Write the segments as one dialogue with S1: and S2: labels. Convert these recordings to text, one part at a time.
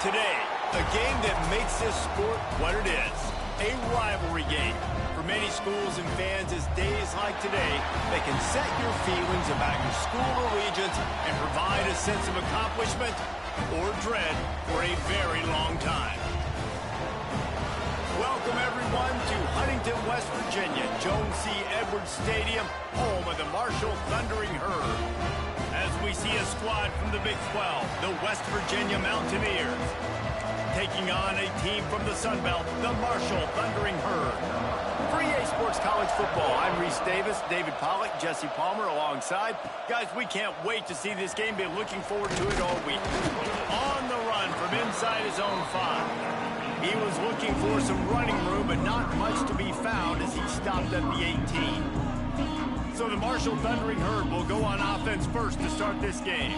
S1: Today, a game that makes this sport what it is, a rivalry game. For many schools and fans, it's days like today that can set your feelings about your school allegiance and provide a sense of accomplishment or dread for a very long time. Welcome, everyone, to Huntington, West Virginia, Jones C. Edwards Stadium, home of the Marshall Thundering Herd. As we see a squad from the Big 12, the West Virginia Mountaineers, taking on a team from the Sun Belt, the Marshall Thundering Herd. For EA Sports College Football, I'm Reese Davis, David Pollack, Jesse Palmer alongside. Guys, we can't wait to see this game. Been looking forward to it all week. On the run from inside his own 5. He was looking for some running room, but not much to be found as he stopped at the 18. So the Marshall Thundering Herd will go on offense first to start this game.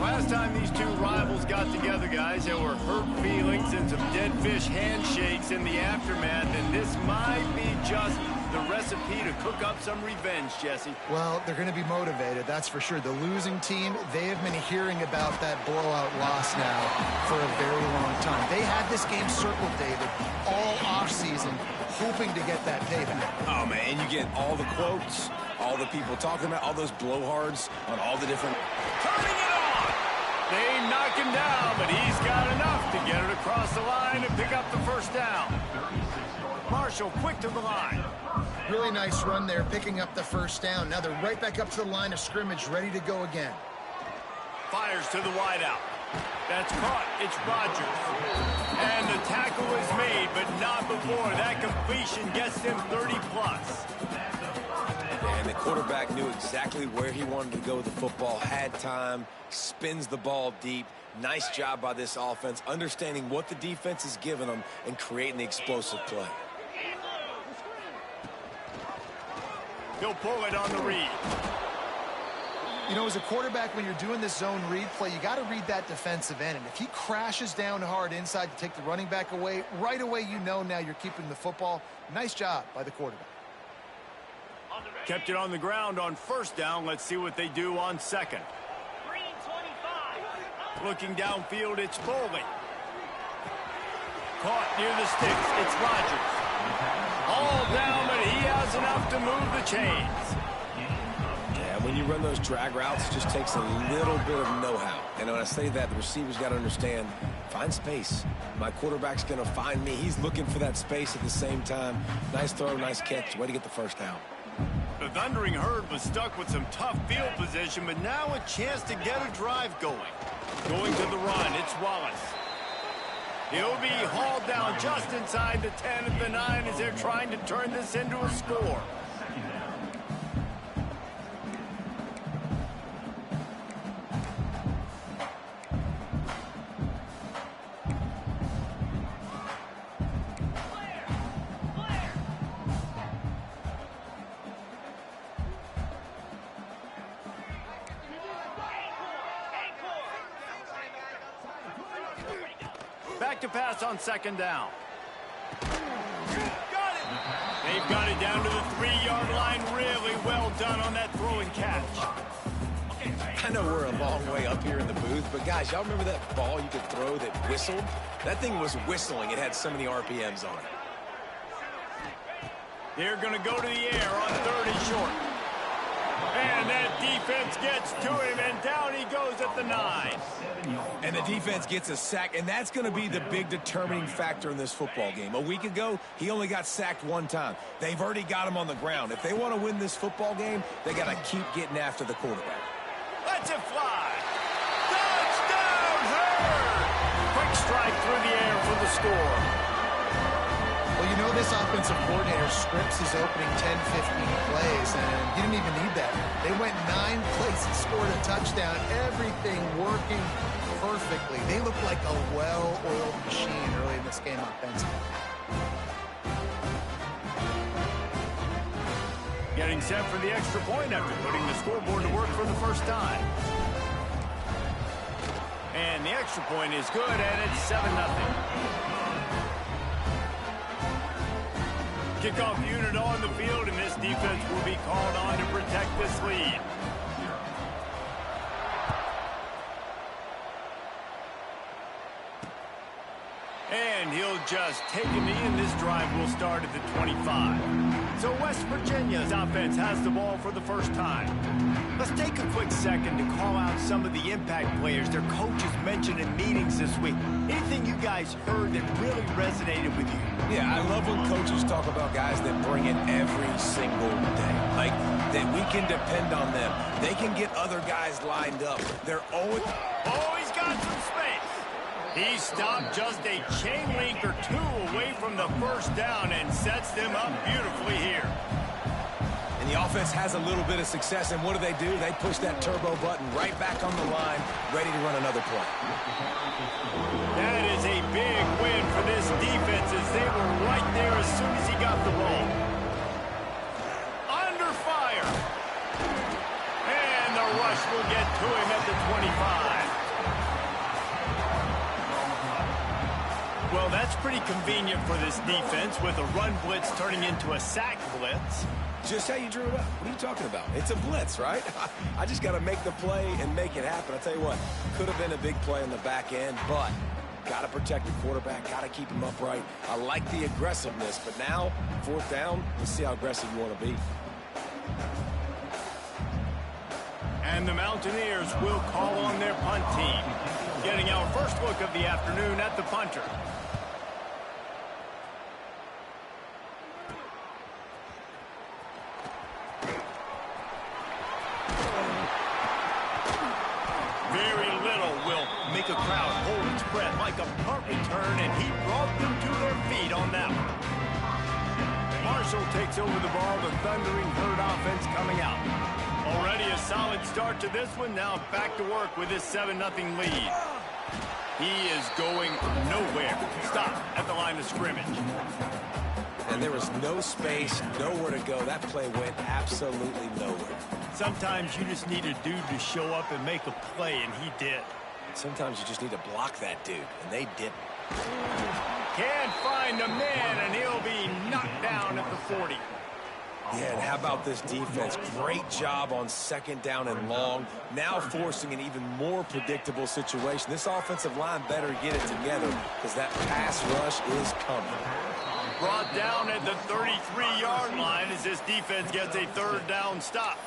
S1: Last time these two rivals got together, guys, there were hurt feelings and some dead fish handshakes in the aftermath, and this might be just the recipe to cook up some revenge, Jesse.
S2: Well, they're going to be motivated, that's for sure. The losing team, they have been hearing about that blowout loss now for a very long time. They had this game circled, David, all offseason, hoping to get that payback.
S3: Oh, man, and you get all the quotes, all the people talking about, all those blowhards on all the different...
S1: Turning it on! They knock him down, but he's got enough to get it across the line and pick up the first down. Marshall quick to the line.
S2: Really nice run there, picking up the first down. Now they're right back up to the line of scrimmage, ready to go again.
S1: Fires to the wideout. That's caught. It's Rodgers. And the tackle is made, but not before. That completion gets him 30-plus.
S3: And the quarterback knew exactly where he wanted to go with the football, had time, spins the ball deep. Nice job by this offense, understanding what the defense is giving them and creating the explosive play.
S1: He'll pull it on the read.
S2: You know, as a quarterback, when you're doing this zone read play, you got to read that defensive end. And if he crashes down hard inside to take the running back away, right away you know now you're keeping the football. Nice job by the quarterback.
S1: Kept it on the ground on first down. Let's see what they do on second. Looking downfield, it's Foley. Caught near the sticks. It's Rodgers. All down, but he has enough to move the chains.
S3: Yeah, when you run those drag routes, it just takes a little bit of know-how. And when I say that, the receivers got to understand, find space. My quarterback's going to find me. He's looking for that space at the same time. Nice throw, nice catch. Way to get the first down.
S1: The Thundering Herd was stuck with some tough field position, but now a chance to get a drive going. Going to the run, it's Wallace. He'll be hauled down just inside the 10 at the 9 as they're trying to turn this into a score. Back to pass on second down. Got it. They've got it down to the 3-yard line. Really well done on that throw and catch.
S3: I know we're a long way up here in the booth, but guys, y'all remember that ball you could throw that whistled? That thing was whistling. It had so many RPMs on it.
S1: They're going to go to the air on third and short. And that defense gets to him, and down he goes at the 9.
S3: And the defense gets a sack, and that's going to be the big determining factor in this football game. A week ago, he only got sacked one time. They've already got him on the ground. If they want to win this football game, they got to keep getting after the quarterback.
S1: Let's it fly. Touchdown, Herd! Quick strike through the air for the score.
S2: Well, you know this offensive coordinator scripts his opening 10, 15 plays, and he didn't even need that. They went 9 plays and scored a touchdown. Everything working perfectly. They look like a well-oiled machine early in this game offensively.
S1: Getting set for the extra point after putting the scoreboard to work for the first time. And the extra point is good, and it's 7-0. Kickoff unit on the field, and this defense will be called on to protect this lead. he'll just take a knee, and this drive will start at the 25. So West Virginia's offense has the ball for the first time. Let's take a quick second to call out some of the impact players their coaches mentioned in meetings this week. Anything you guys heard that really resonated with you?
S3: Yeah, I love when coaches talk about guys that bring it every single day. Like, that we can depend on them. They can get other guys lined up. They're always...
S1: Oh, he's got some space. He stopped just a chain link or two away from the first down and sets them up beautifully here.
S3: And the offense has a little bit of success, and what do? They push that turbo button right back on the line, ready to run another play.
S1: That is a big win for this defense as they were right there as soon as he got the ball. Under fire. And the rush will get to him at the 25. Well, that's pretty convenient for this defense with a run blitz turning into a sack blitz.
S3: Just how you drew it up. What are you talking about? It's a blitz, right? I just got to make the play and make it happen. I'll tell you what, could have been a big play on the back end, but got to protect the quarterback, got to keep him upright. I like the aggressiveness, but now, fourth down, let's see how aggressive you want to be.
S1: And the Mountaineers will call on their punt team. Getting our first look of the afternoon at the punter. Very little will make a crowd hold its breath like a punt return, and he brought them to their feet on that one. Marshall takes over the ball, the Thundering Herd offense coming out. Already a solid start to this one, now back to work with his 7-0 lead. He is going nowhere. Stop at the line of scrimmage.
S3: And there was no space, nowhere to go. That play went absolutely nowhere.
S1: Sometimes you just need a dude to show up and make a play, and he did.
S3: Sometimes you just need to block that dude, and they didn't.
S1: Can't find a man, and he'll be knocked down at the 40.
S3: Yeah, and how about this defense? Great job on second down and long. Now forcing an even more predictable situation. This offensive line better get it together because that pass rush is coming.
S1: Brought down at the 33-yard line as this defense gets a third down stop.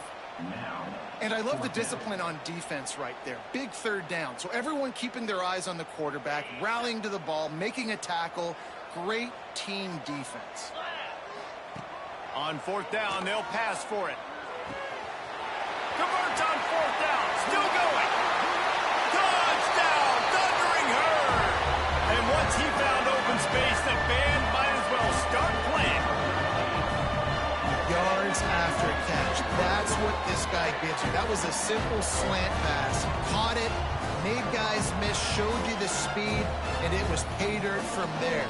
S2: And I love the discipline on defense right there. Big third down. So everyone keeping their eyes on the quarterback, rallying to the ball, making a tackle. Great team defense.
S1: On fourth down, they'll pass for it. Converts on fourth down. Still going. Touchdown, Thundering Herd. And once he found open space, the band might as well start playing.
S2: Yards after catch. That's what this guy gives you. That was a simple slant pass. Caught it, made guys miss, showed you the speed, and it was pay dirt from there.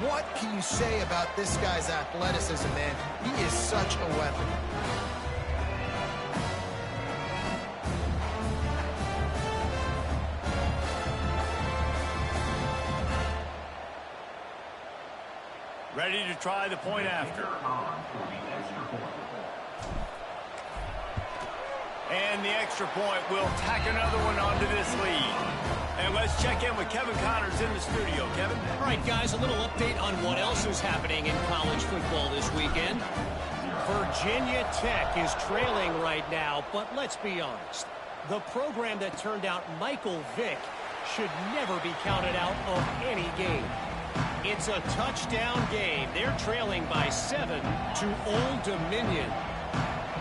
S2: What can you say about this guy's athleticism, man? He is such a weapon.
S1: Ready to try the point after. And the extra point will tack another one onto this lead. And let's check in with Kevin Connors in the studio. Kevin?
S4: All right, guys, a little update on what else is happening in college football this weekend. Virginia Tech is trailing right now, but let's be honest. The program that turned out Michael Vick should never be counted out of any game. It's a touchdown game. They're trailing by 7 to Old Dominion.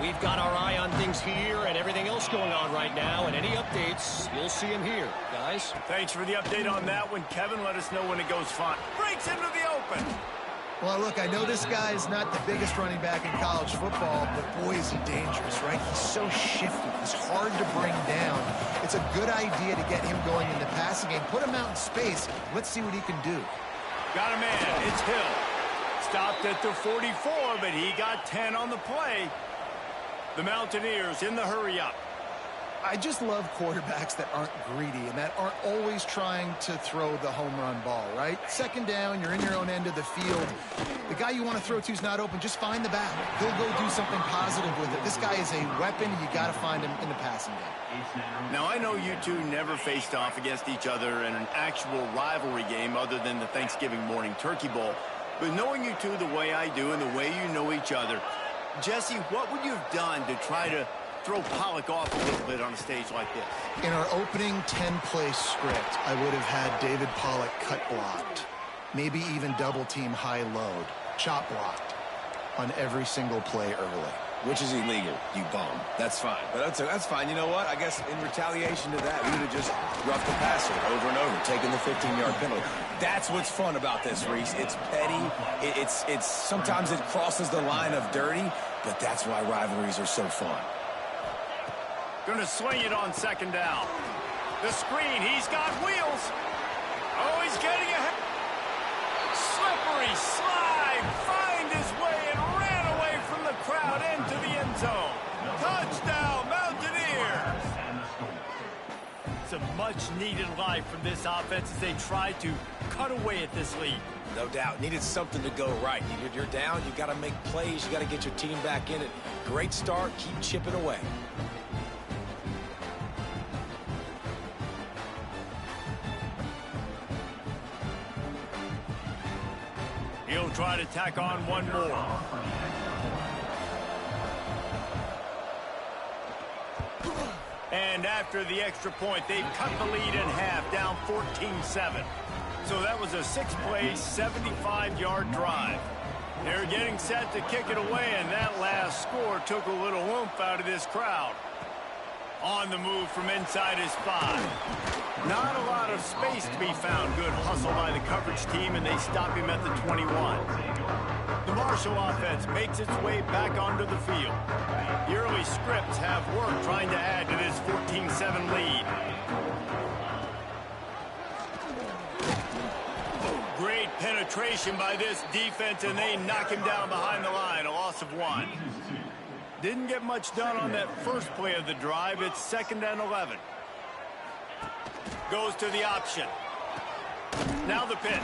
S4: We've got our eye on things here and everything else going on right now, and any updates, you'll see them here, guys.
S1: Thanks for the update on that one, Kevin. Let us know when it goes fine. Breaks into the open.
S2: Well, look, I know this guy is not the biggest running back in college football, but boy, is he dangerous, right? He's so shifty. He's hard to bring down. It's a good idea to get him going in the passing game. Put him out in space. Let's see what he can do.
S1: Got a man. It's Hill. Stopped at the 44, but he got 10 on the play. The Mountaineers in the hurry up.
S2: I just love quarterbacks that aren't greedy and that aren't always trying to throw the home run ball, right? Second down, you're in your own end of the field. The guy you want to throw to is not open. Just find the back. He'll go do something positive with it. This guy is a weapon. You got to find him in the passing game.
S1: Now, I know you two never faced off against each other in an actual rivalry game other than the Thanksgiving morning Turkey Bowl. But knowing you two the way I do and the way you know each other, Jesse, what would you have done to try to throw Pollock off a little bit on a stage like this?
S2: In our opening 10-play script, I would have had David Pollock cut blocked, maybe even double-team high-load, chop blocked on every single play early.
S3: Which is illegal, you bum. That's fine. But that's fine. You know what? I guess in retaliation to that, we would have just roughed the passer over and over, taking the 15-yard penalty. That's what's fun about this, Reese. It's petty. It's sometimes it crosses the line of dirty, but that's why rivalries are so fun.
S1: Gonna swing it on second down. The screen, he's got wheels. Oh, he's getting ahead. Slippery slide, find his way and ran away from the crowd into the end zone. Touchdown, Mountaineers. It's a much-needed life from this offense as they try to cut away at this lead.
S3: No doubt. Needed something to go right. You're down, you got to make plays, you got to get your team back in it. Great start, keep chipping away.
S1: He'll try to tack on one more. And after the extra point, they've cut the lead in half, down 14-7. So that was a 6-play, 75-yard drive. They're getting set to kick it away, and that last score took a little oomph out of this crowd. On the move from inside his 5. Not a lot of space to be found. Good hustle by the coverage team, and they stop him at the 21. The Marshall offense makes its way back onto the field. The early scripts have work trying to add to this 14-7 lead. Great penetration by this defense, and they knock him down behind the line, a loss of 1. Didn't get much done on that first play of the drive. It's 2nd and 11. Goes to the option. Now the pitch.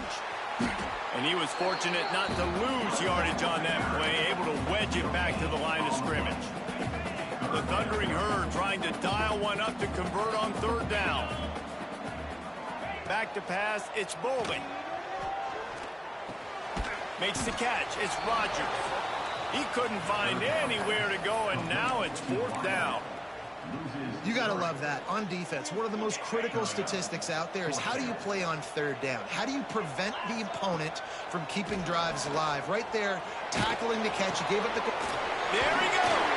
S1: And he was fortunate not to lose yardage on that play, able to wedge it back to the line of scrimmage. The Thundering Herd trying to dial one up to convert on 3rd down. Back to pass, it's Bowling. Makes the catch, it's Rodgers. He couldn't find anywhere to go, and now it's 4th down.
S2: You got to love that. On defense, one of the most critical statistics out there is how do you play on 3rd down? How do you prevent the opponent from keeping drives alive? Right there, tackling the catch. He gave up the...
S1: There he goes.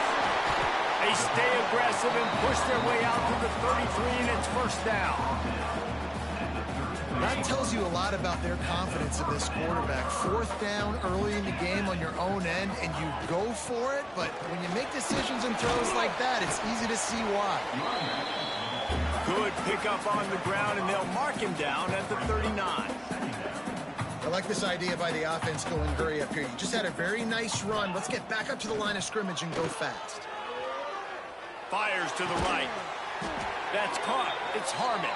S1: They stay aggressive and push their way out to the 33, and it's 1st down.
S2: That tells you a lot about their confidence in this quarterback. 4th down early in the game on your own end, and you go for it, but when you make decisions and throws like that, it's easy to see why.
S1: Good pickup on the ground, and they'll mark him down at the 39.
S2: I like this idea by the offense going hurry up here. You just had a very nice run. Let's get back up to the line of scrimmage and go fast.
S1: Fires to the right. That's caught. It's Harmon.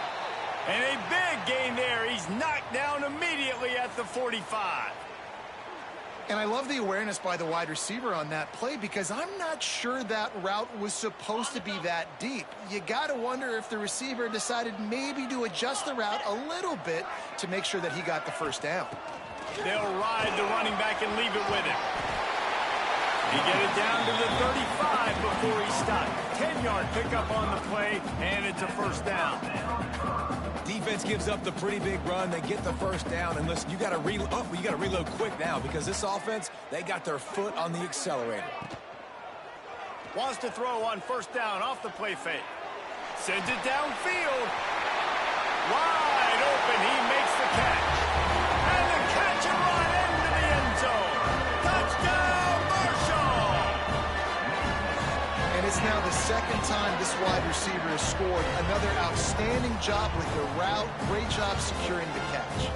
S1: And a big gain there. He's knocked down immediately at the 45.
S2: And I love the awareness by the wide receiver on that play because I'm not sure that route was supposed to be that deep. You got to wonder if the receiver decided maybe to adjust the route a little bit to make sure that he got the 1st down.
S1: They'll ride the running back and leave it with him. He get it down to the 35 before he stopped. 10-yard pickup on the play, and it's a 1st down.
S3: Defense gives up the pretty big run. They get the 1st down, and listen, you got to reload quick now because this offense, they got their foot on the accelerator.
S1: Wants to throw on 1st down off the play fake. Sends it downfield. Wide open, he makes the catch. And the catch and run into the end zone. Touchdown, Marshall!
S2: And it's now the 2nd time this wide receiver has scored. Another outstanding job with the route. Great job securing the catch.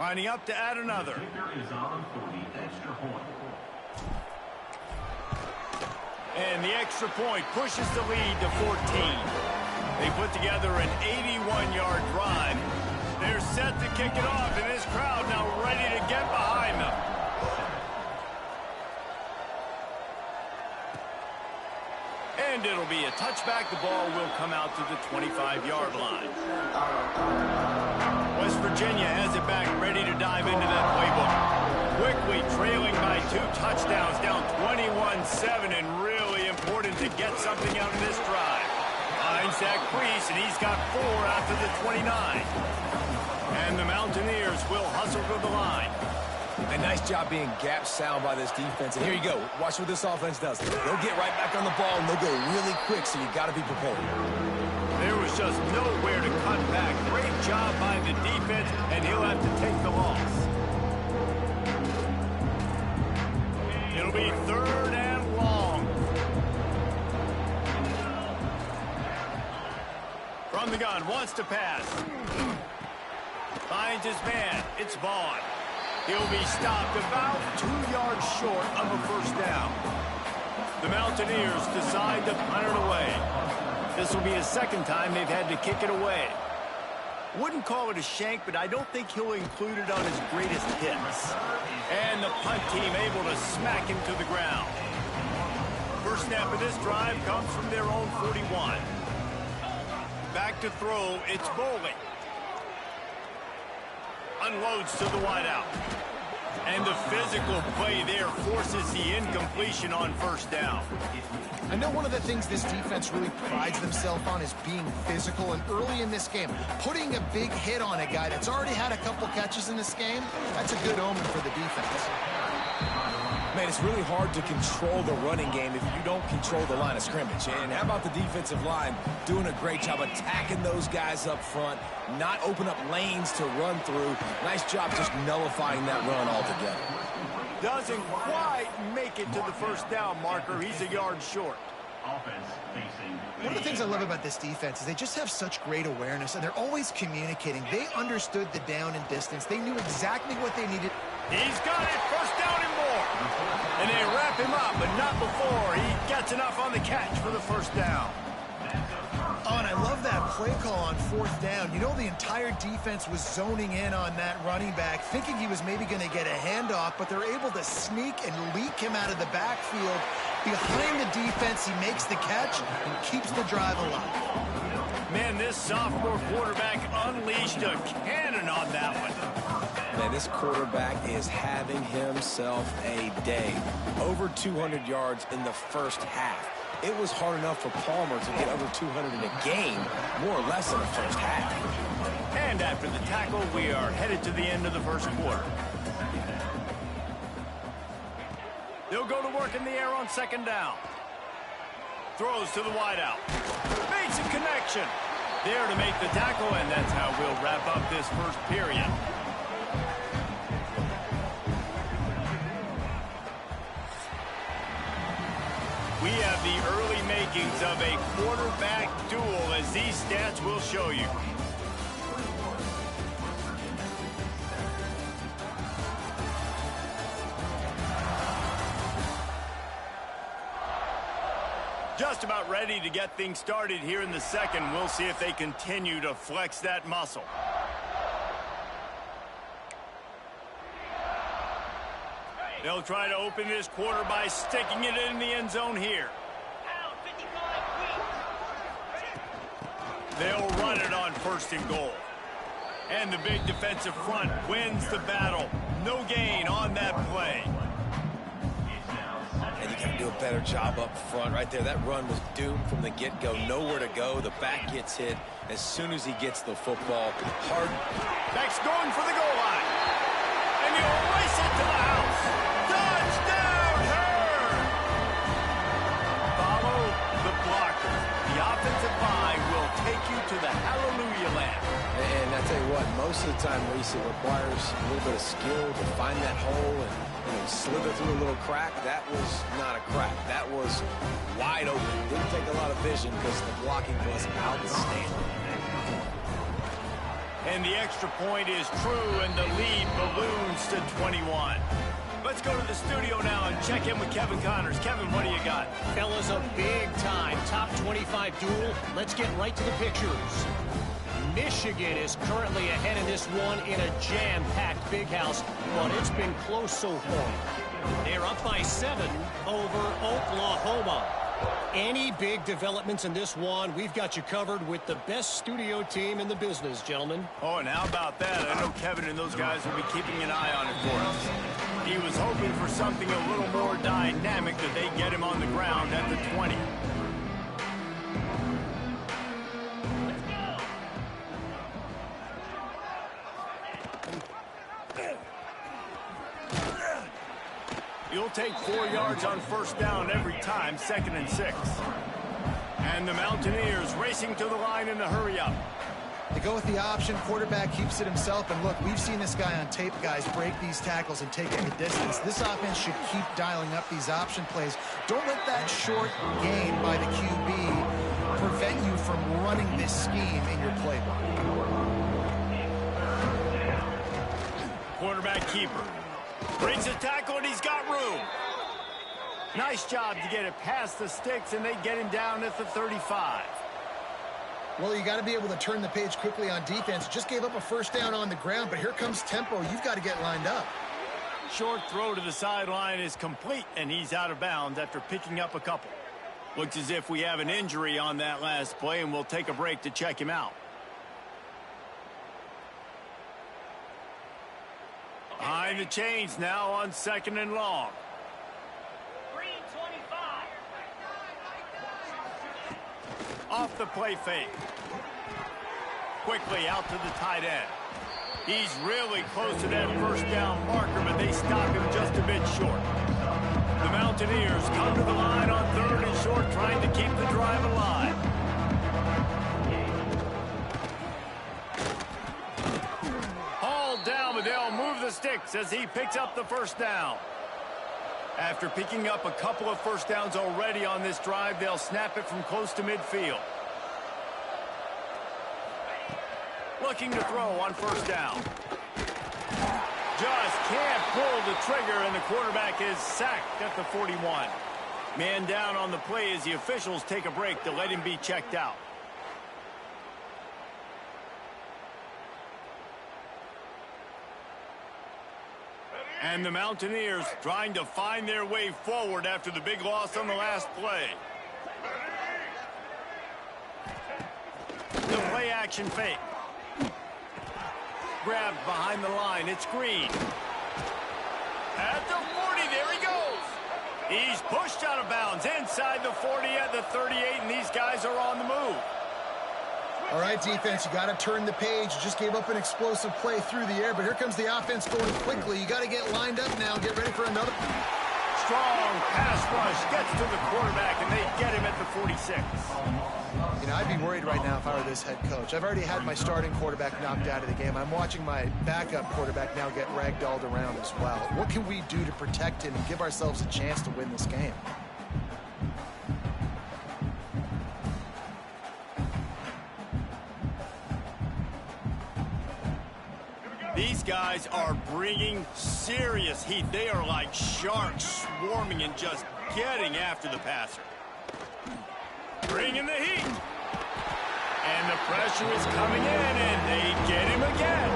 S1: Lining up to add another. And the extra point pushes the lead to 14. They put together an 81-yard drive. They're set to kick it off, and this crowd now ready to get behind them. And it'll be a touchback. The ball will come out to the 25-yard line. West Virginia has it back, ready to dive into that playbook. Quickly trailing by 2 touchdowns, down 21-7, and really important to get something out of this drive. Finds that crease, and he's got 4 after the 29. And the Mountaineers will hustle to the line.
S3: A nice job being gap sound by this defense. And here you go. Watch what this offense does. They'll get right back on the ball, and they'll go really quick, so you got to be prepared.
S1: There was just nowhere to cut back. Great job by the defense, and he'll have to take the loss. It'll be 3rd and long. From the gun, wants to pass. Finds his man. It's Vaughn. He'll be stopped about 2 yards short of a first down. The Mountaineers decide to punt it away. This will be his 2nd time they've had to kick it away. Wouldn't call it a shank, but I don't think he'll include it on his greatest hits. And the punt team able to smack him to the ground. First snap of this drive comes from their own 41. Back to throw, it's Bowling. Unloads to the wideout. And the physical play there forces the incompletion on first down.
S2: I know one of the things this defense really prides themselves on is being physical, and early in this game, putting a big hit on a guy that's already had a couple catches in this game, that's a good omen for the defense.
S3: Man, it's really hard to control the running game if you don't control the line of scrimmage. And how about the defensive line doing a great job attacking those guys up front, not open up lanes to run through. Nice job just nullifying that run altogether.
S1: Doesn't quite make it to the first down marker. He's a yard short.
S2: One of the things I love about this defense is they just have such great awareness, and they're always communicating. They understood the down and distance. They knew exactly what they needed.
S1: He's got it. First down and more. And they wrap him up, but not before he gets enough on the catch for the first down.
S2: Oh, and I love that play call on 4th down. You know, the entire defense was zoning in on that running back, thinking he was maybe going to get a handoff, but they're able to sneak and leak him out of the backfield. Behind the defense, he makes the catch and keeps the drive alive.
S1: Man, this sophomore quarterback unleashed a cannon on that one.
S3: Man, this quarterback is having himself a day. Over 200 yards in the first half. It was hard enough for Palmer to get over 200 in a game, more or less in the first half.
S1: And after the tackle, we are headed to the end of the first quarter. They'll go to work in the air on 2nd down. Throws to the wideout. Makes a connection. There to make the tackle, and that's how we'll wrap up this first period. We have the early makings of a quarterback duel, as these stats will show you. Just about ready to get things started here in the 2nd. We'll see if they continue to flex that muscle. They'll try to open this quarter by sticking it in the end zone here. They'll run it on 1st and goal. And the big defensive front wins the battle. No gain on that play.
S3: And you got to do a better job up front right there. That run was doomed from the get-go. Nowhere to go. The back gets hit as soon as he gets the football. Hard.
S1: Back's going for the goal line. And he'll race it to the house. Touchdown, Herd! Follow the blocker. The offensive line will take you to the hallelujah land.
S3: And I tell you what, most of the time, Reese, it requires a little bit of skill to find that hole and slither through a little crack. That was not a crack. That was wide open. Didn't take a lot of vision because the blocking was outstanding.
S1: And the extra point is true, and the lead balloons to 21. Let's go to the studio now and check in with Kevin Connors. Kevin, what do you got?
S4: Fellas, a big-time top 25 duel. Let's get right to the pictures. Michigan is currently ahead in this one in a jam-packed big house, but it's been close so far. They're up by 7 over Oklahoma. Any big developments in this one, we've got you covered with the best studio team in the business, gentlemen.
S1: Oh, and how about that? I know Kevin and those guys will be keeping an eye on it for us. He was hoping for something a little more dynamic that they get him on the ground at the 20. You'll take 4 yards on first down every time, 2nd and 6. And the Mountaineers racing to the line in a hurry-up.
S2: They go with the option. Quarterback keeps it himself. And look, we've seen this guy on tape, guys, break these tackles and take it the distance. This offense should keep dialing up these option plays. Don't let that short gain by the QB prevent you from running this scheme in your playbook.
S1: Quarterback keeper. Brings a tackle, and he's got room. Nice job to get it past the sticks, and they get him down at the 35.
S2: Well, you got to be able to turn the page quickly on defense. Just gave up a first down on the ground, but here comes tempo. You've got to get lined up.
S1: Short throw to the sideline is complete, and he's out of bounds after picking up a couple. Looks as if we have an injury on that last play, and we'll take a break to check him out. Behind the chains now on 2nd and long. Off the play fake. Quickly out to the tight end. He's really close to that first down marker, but they stop him just a bit short. The Mountaineers come to the line on 3rd and short, trying to keep the drive alive. Hauled down, but they'll move the sticks as he picks up the first down. After picking up a couple of first downs already on this drive, they'll snap it from close to midfield. Looking to throw on first down. Just can't pull the trigger, and the quarterback is sacked at the 41. Man down on the play as the officials take a break to let him be checked out. And the Mountaineers trying to find their way forward after the big loss on the last play. The play action fake. Grabbed behind the line. It's Green. At the 40, there he goes. He's pushed out of bounds inside the 40 at the 38, and these guys are on the move.
S2: All right, defense, you got to turn the page. You just gave up an explosive play through the air, but here comes the offense going quickly. You got to get lined up now and get ready for another.
S1: Strong pass rush gets to the quarterback, and they get him at the 46.
S2: You know, I'd be worried right now if I were this head coach. I've already had my starting quarterback knocked out of the game. I'm watching my backup quarterback now get ragdolled around as well. What can we do to protect him and give ourselves a chance to win this game?
S1: These guys are bringing serious heat. They are like sharks swarming and just getting after the passer. Bringing the heat. And the pressure is coming in, and they get him again.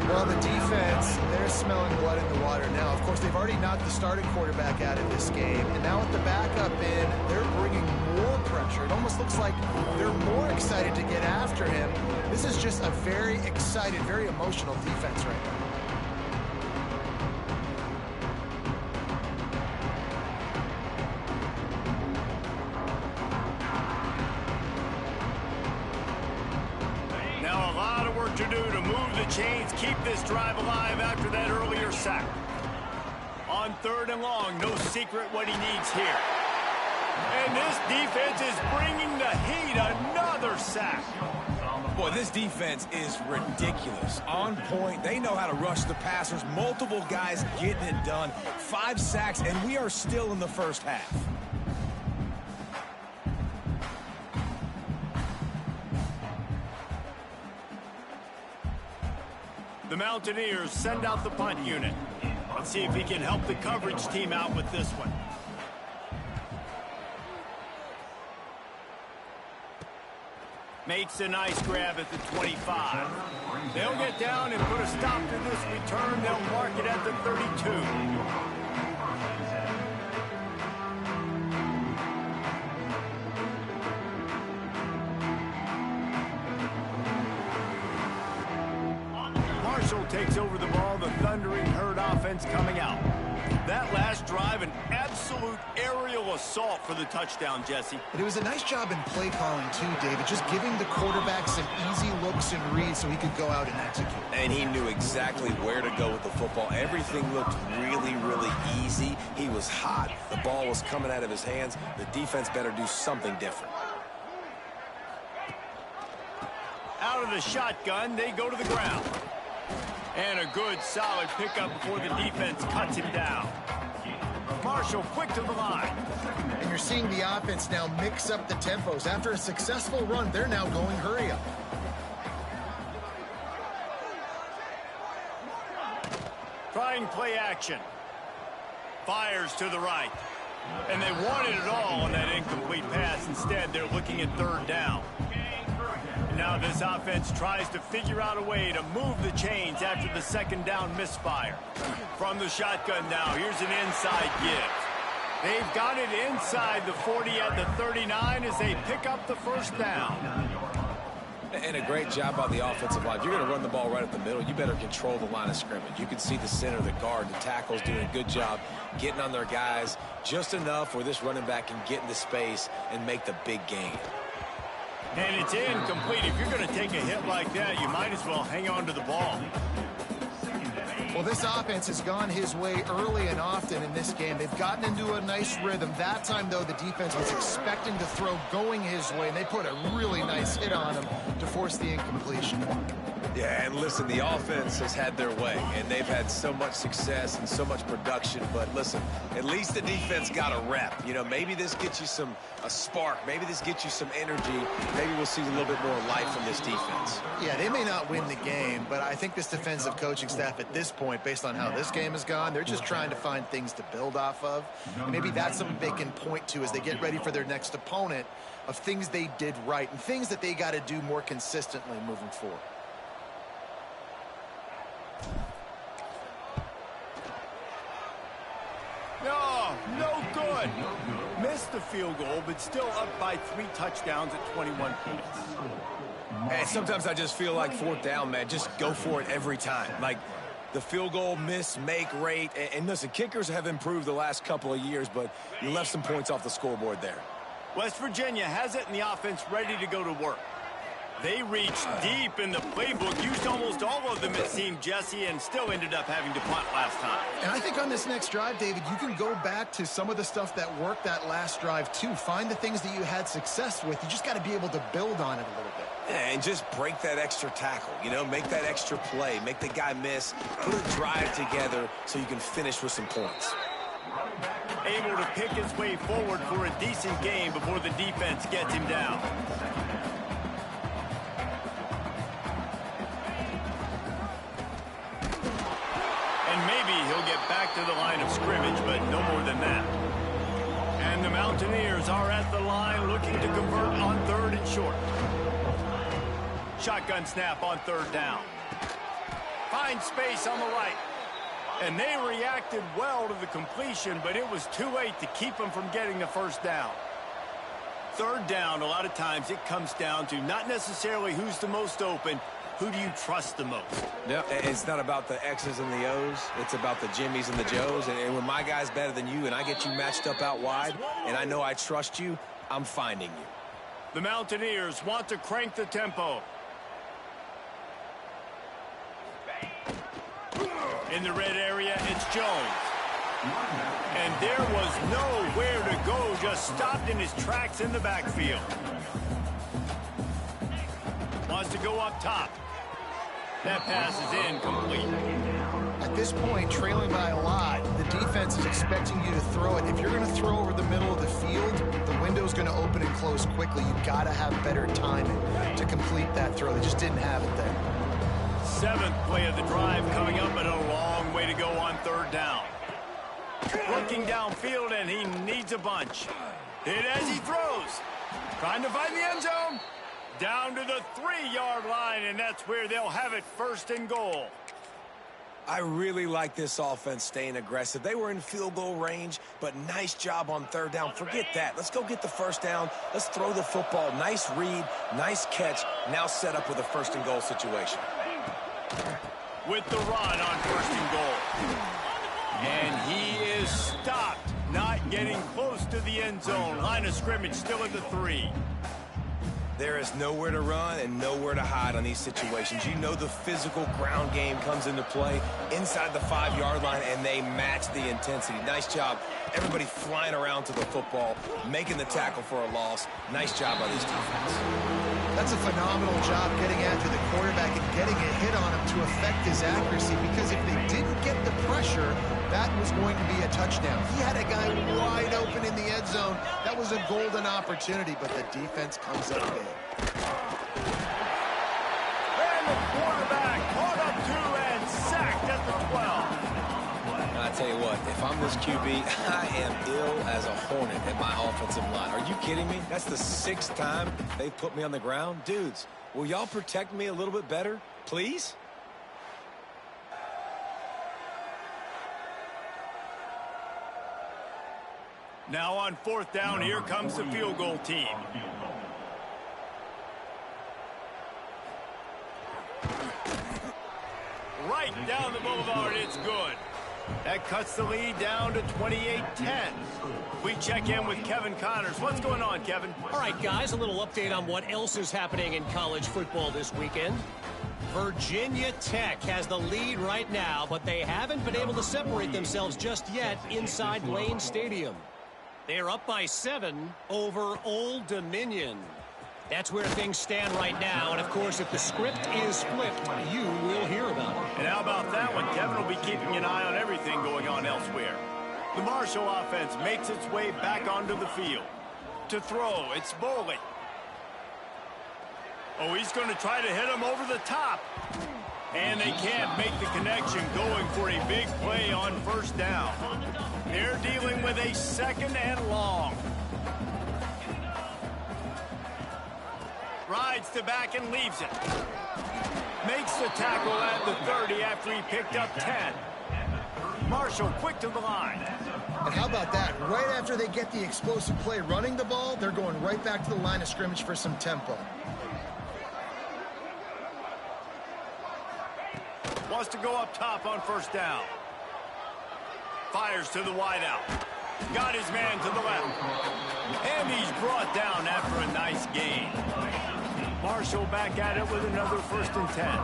S2: Well, the defense, they're smelling blood in the water now. Of course, they've already knocked the starting quarterback out of this game. And now with the backup in, they're bringing more pressure. It almost looks like they're more excited to get after him. This is just a very excited, very emotional defense right now.
S1: Now a lot of work to do to move the chains, keep this drive alive after that earlier sack. On 3rd and long, no secret what he needs here. And this defense is bringing the heat. Another sack.
S3: Boy, this defense is ridiculous. On point. They know how to rush the passers. Multiple guys getting it done. 5 sacks, and we are still in the first half.
S1: The Mountaineers send out the punt unit. Let's see if he can help the coverage team out with this one. Makes a nice grab at the 25. They'll get down and put a stop to this return. They'll mark it at the 32. Marshall takes over the ball, the Thundering Herd offense coming out. That last drive, an absolute aerial assault for the touchdown, Jesse.
S2: But it was a nice job in play calling, too, David, just giving the quarterback some easy looks and reads so he could go out and execute.
S3: And he knew exactly where to go with the football. Everything looked really, really easy. He was hot. The ball was coming out of his hands. The defense better do something different.
S1: Out of the shotgun, they go to the ground. And a good, solid pickup before the defense cuts him down. Marshall quick to the line.
S2: And you're seeing the offense now mix up the tempos. After a successful run, they're now going hurry up.
S1: Trying play action. Fires to the right. And they wanted it all on that incomplete pass. Instead, they're looking at third down. Now this offense tries to figure out a way to move the chains after the second down misfire. From the shotgun now, here's an inside give. They've got it inside the 40 at the 39 as they pick up the first down.
S3: And a great job by the offensive line. If you're going to run the ball right up the middle, you better control the line of scrimmage. You can see the center, the guard, the tackles doing a good job getting on their guys just enough where this running back can get into space and make the big gain.
S1: And it's incomplete. If you're going to take a hit like that, you might as well hang on to the ball.
S2: Well, this offense has gone his way early and often in this game. They've gotten into a nice rhythm. That time, though, the defense was expecting to throw going his way, and they put a really nice hit on him to force the incompletion.
S3: Yeah, and listen, the offense has had their way, and they've had so much success and so much production. But listen, at least the defense got a rep. You know, maybe this gets you a spark. Maybe this gets you some energy. Maybe we'll see a little bit more life from this defense.
S2: Yeah, they may not win the game, but I think this defensive coaching staff at this point, based on how this game has gone, they're just trying to find things to build off of. And maybe that's something they can point to as they get ready for their next opponent, of things they did right and things that they got to do more consistently moving forward.
S1: No good. Missed the field goal, but still up by 3 touchdowns at 21 points.
S3: And sometimes I just feel like fourth down, man, just go for it every time. Like the field goal miss-make rate. And listen, kickers have improved the last couple of years, but you left some points off the scoreboard there.
S1: West Virginia has it in the offense ready to go to work. They reached deep in the playbook, used almost all of them, it seemed, Jesse, and still ended up having to punt last time.
S2: And I think on this next drive, David, you can go back to some of the stuff that worked that last drive, too. Find the things that you had success with. You just got to be able to build on it a little bit.
S3: Yeah, and just break that extra tackle, you know, make that extra play, make the guy miss, put a drive together so you can finish with some points.
S1: Able to pick his way forward for a decent game before the defense gets him down. He'll get back to the line of scrimmage, but no more than that. And the Mountaineers are at the line looking to convert on 3rd and short. Shotgun snap on 3rd down. Find space on the right. And they reacted well to the completion, but it was too late to keep them from getting the first down. 3rd down, a lot of times it comes down to not necessarily who's the most open, who do you trust the most?
S3: Yeah, it's not about the X's and the O's. It's about the Jimmies and the Joes. And when my guy's better than you and I get you matched up out wide and I know I trust you, I'm finding you.
S1: The Mountaineers want to crank the tempo. In the red area, it's Jones. And there was nowhere to go, just stopped in his tracks in the backfield. Wants to go up top. That pass is incomplete.
S2: At this point, trailing by a lot, the defense is expecting you to throw it. If you're going to throw over the middle of the field, the window's going to open and close quickly. You've got to have better timing to complete that throw. They just didn't have it there.
S1: 7th play of the drive coming up, but a long way to go on 3rd down. Looking downfield, and he needs a bunch. Hit as he throws. Trying to find the end zone. Down to the 3-yard line, and that's where they'll have it, 1st and goal.
S3: I really like this offense staying aggressive. They were in field goal range, but nice job on 3rd down. Forget that. Let's go get the 1st down. Let's throw the football. Nice read, nice catch. Now set up with a 1st and goal situation.
S1: With the run on 1st and goal. And he is stopped. Not getting close to the end zone. Line of scrimmage still at the 3.
S3: There is nowhere to run and nowhere to hide on these situations. You know the physical ground game comes into play inside the 5-yard line, and they match the intensity. Nice job. Everybody flying around to the football, making the tackle for a loss. Nice job by this defense.
S2: That's a phenomenal job getting after the quarterback and getting a hit on him to affect his accuracy, because if they didn't get the pressure, that was going to be a touchdown. He had a guy wide open in the end zone. That was a golden opportunity, but the defense comes up big.
S1: And the quarterback caught up 2 and sacked at the 12.
S3: I tell you what, if I'm this QB, I am ill as a hornet at my offensive line. Are you kidding me? That's the 6th time they put me on the ground. Dudes, will y'all protect me a little bit better, please?
S1: Now on 4th down, here comes the field goal team. Right down the boulevard, it's good. That cuts the lead down to 28-10. We check in with Kevin Connors. What's going on, Kevin?
S4: All right, guys, a little update on what else is happening in college football this weekend. Virginia Tech has the lead right now, but they haven't been able to separate themselves just yet inside Lane Stadium. They're up by 7 over Old Dominion. That's where things stand right now, and of course, if the script is flipped, you will hear about it.
S1: And how about that one? Kevin will be keeping an eye on everything going on elsewhere. The Marshall offense makes its way back onto the field. To throw, it's Boley. Oh, he's going to try to hit him over the top. And they can't make the connection, going for a big play on 1st down. They're dealing with a 2nd and long. Rides to back and leaves it. Makes the tackle at the 30 after he picked up 10. Marshall quick to the line.
S2: And how about that? Right after they get the explosive play running the ball, they're going right back to the line of scrimmage for some tempo.
S1: Wants to go up top on 1st down. Fires to the wideout. Got his man to the left. And he's brought down after a nice gain. Marshall back at it with another 1st and 10.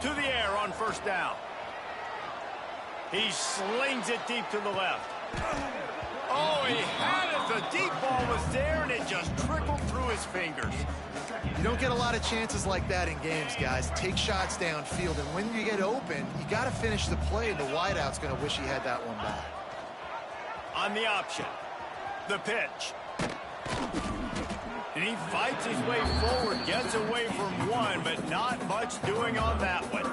S1: To the air on 1st down. He slings it deep to the left. Oh, he had it. The deep ball was there, and it just trickled through his fingers.
S2: You don't get a lot of chances like that in games, guys. Take shots downfield, and when you get open, you got to finish the play. The wideout's going to wish he had that one back.
S1: On the option, the pitch. And he fights his way forward, gets away from one, but not much doing on that one.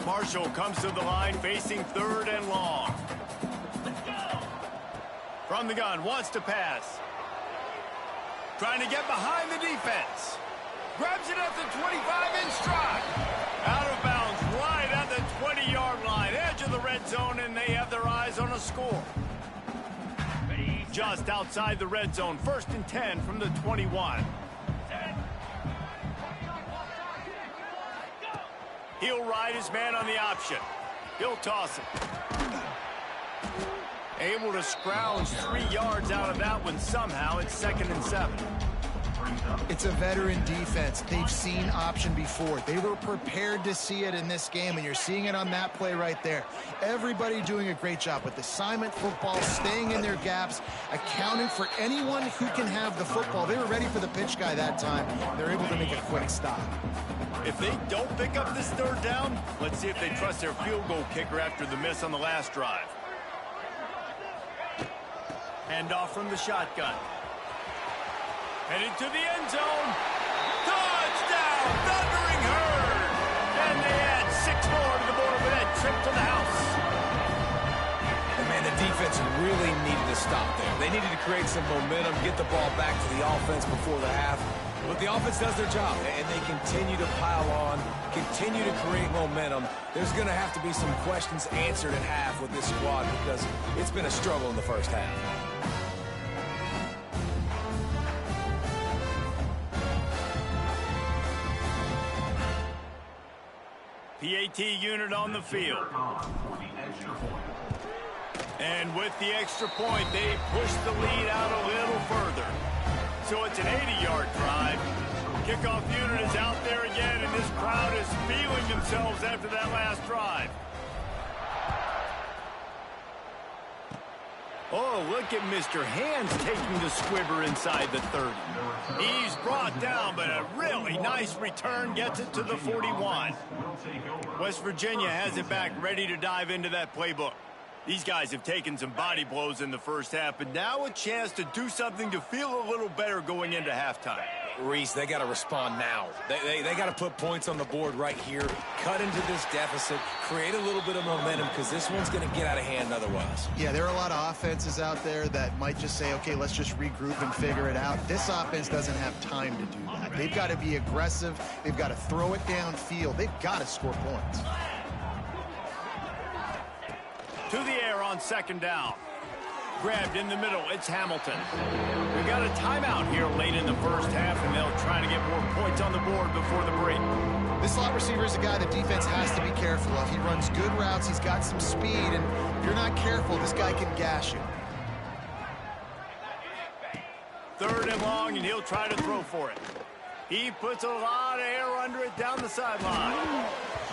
S1: Marshall comes to the line, facing 3rd and long. From the gun, wants to pass. Trying to get behind the defense. Grabs it at the 25 in stride. Out of bounds, right at the 20-yard line. Edge of the red zone, and they have their eyes on a score. Just outside the red zone, 1st and 10 from the 21. He'll ride his man on the option. He'll toss it. Able to scrounge 3 yards out of that one somehow. It's 2nd and 7.
S2: It's a veteran defense. They've seen option before. They were prepared to see it in this game, and you're seeing it on that play right there. Everybody doing a great job with assignment football, staying in their gaps, accounting for anyone who can have the football. They were ready for the pitch guy that time. They're able to make a quick stop.
S1: If they don't pick up this 3rd down, let's see if they trust their field goal kicker after the miss on the last drive. Handoff from the shotgun. Heading to the end zone. Touchdown! to the house.
S3: And man, the defense really needed to stop there. They needed to create some momentum, get the ball back to the offense before the half. But the offense does their job, and they continue to pile on, continue to create momentum. There's going to have to be some questions answered at half with this squad because it's been a struggle in the first half.
S1: PAT unit on the field. And with the extra point, they push the lead out a little further. So it's an 80-yard drive. Kickoff unit is out there again, and this crowd is feeling themselves after that last drive. Oh, look at Mr. Hands taking the squibber inside the 30. He's brought down, but a really nice return gets it to the 41. West Virginia has it back, ready to dive into that playbook. These guys have taken some body blows in the first half, but now a chance to do something to feel a little better going into halftime.
S3: Reese, they got to respond now. They got to put points on the board right here, cut into this deficit, create a little bit of momentum because this one's going to get out of hand otherwise.
S2: Yeah, there are a lot of offenses out there that might just say, okay, let's just regroup and figure it out. This offense doesn't have time to do that. They've got to be aggressive. They've got to throw it downfield. They've got to score points.
S1: To the air on second down. Grabbed in the middle, it's Hamilton. We've got a timeout here late in the first half, and they'll try to get more points on the board before the break.
S2: This slot receiver is a guy the defense has to be careful of. He runs good routes, he's got some speed, and if you're not careful, this guy can gash you.
S1: Third and long, and he'll try to throw for it. He puts a lot of air under it down the sideline.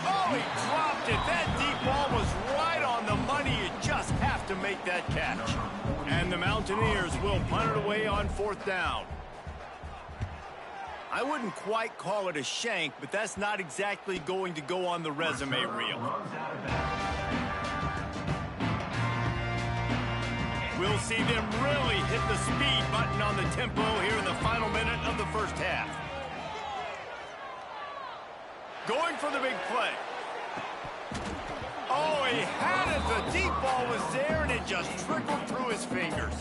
S1: Oh, he dropped it. That deep ball was right on the money. You just have to make that catch. And the Mountaineers will punt it away on fourth down. I wouldn't quite call it a shank, but that's not exactly going to go on the resume reel. We'll see them really hit the speed button on the tempo here in the final minute of the first half. Going for the big play. Oh, he had it. The deep ball was there, and it just trickled through his fingers.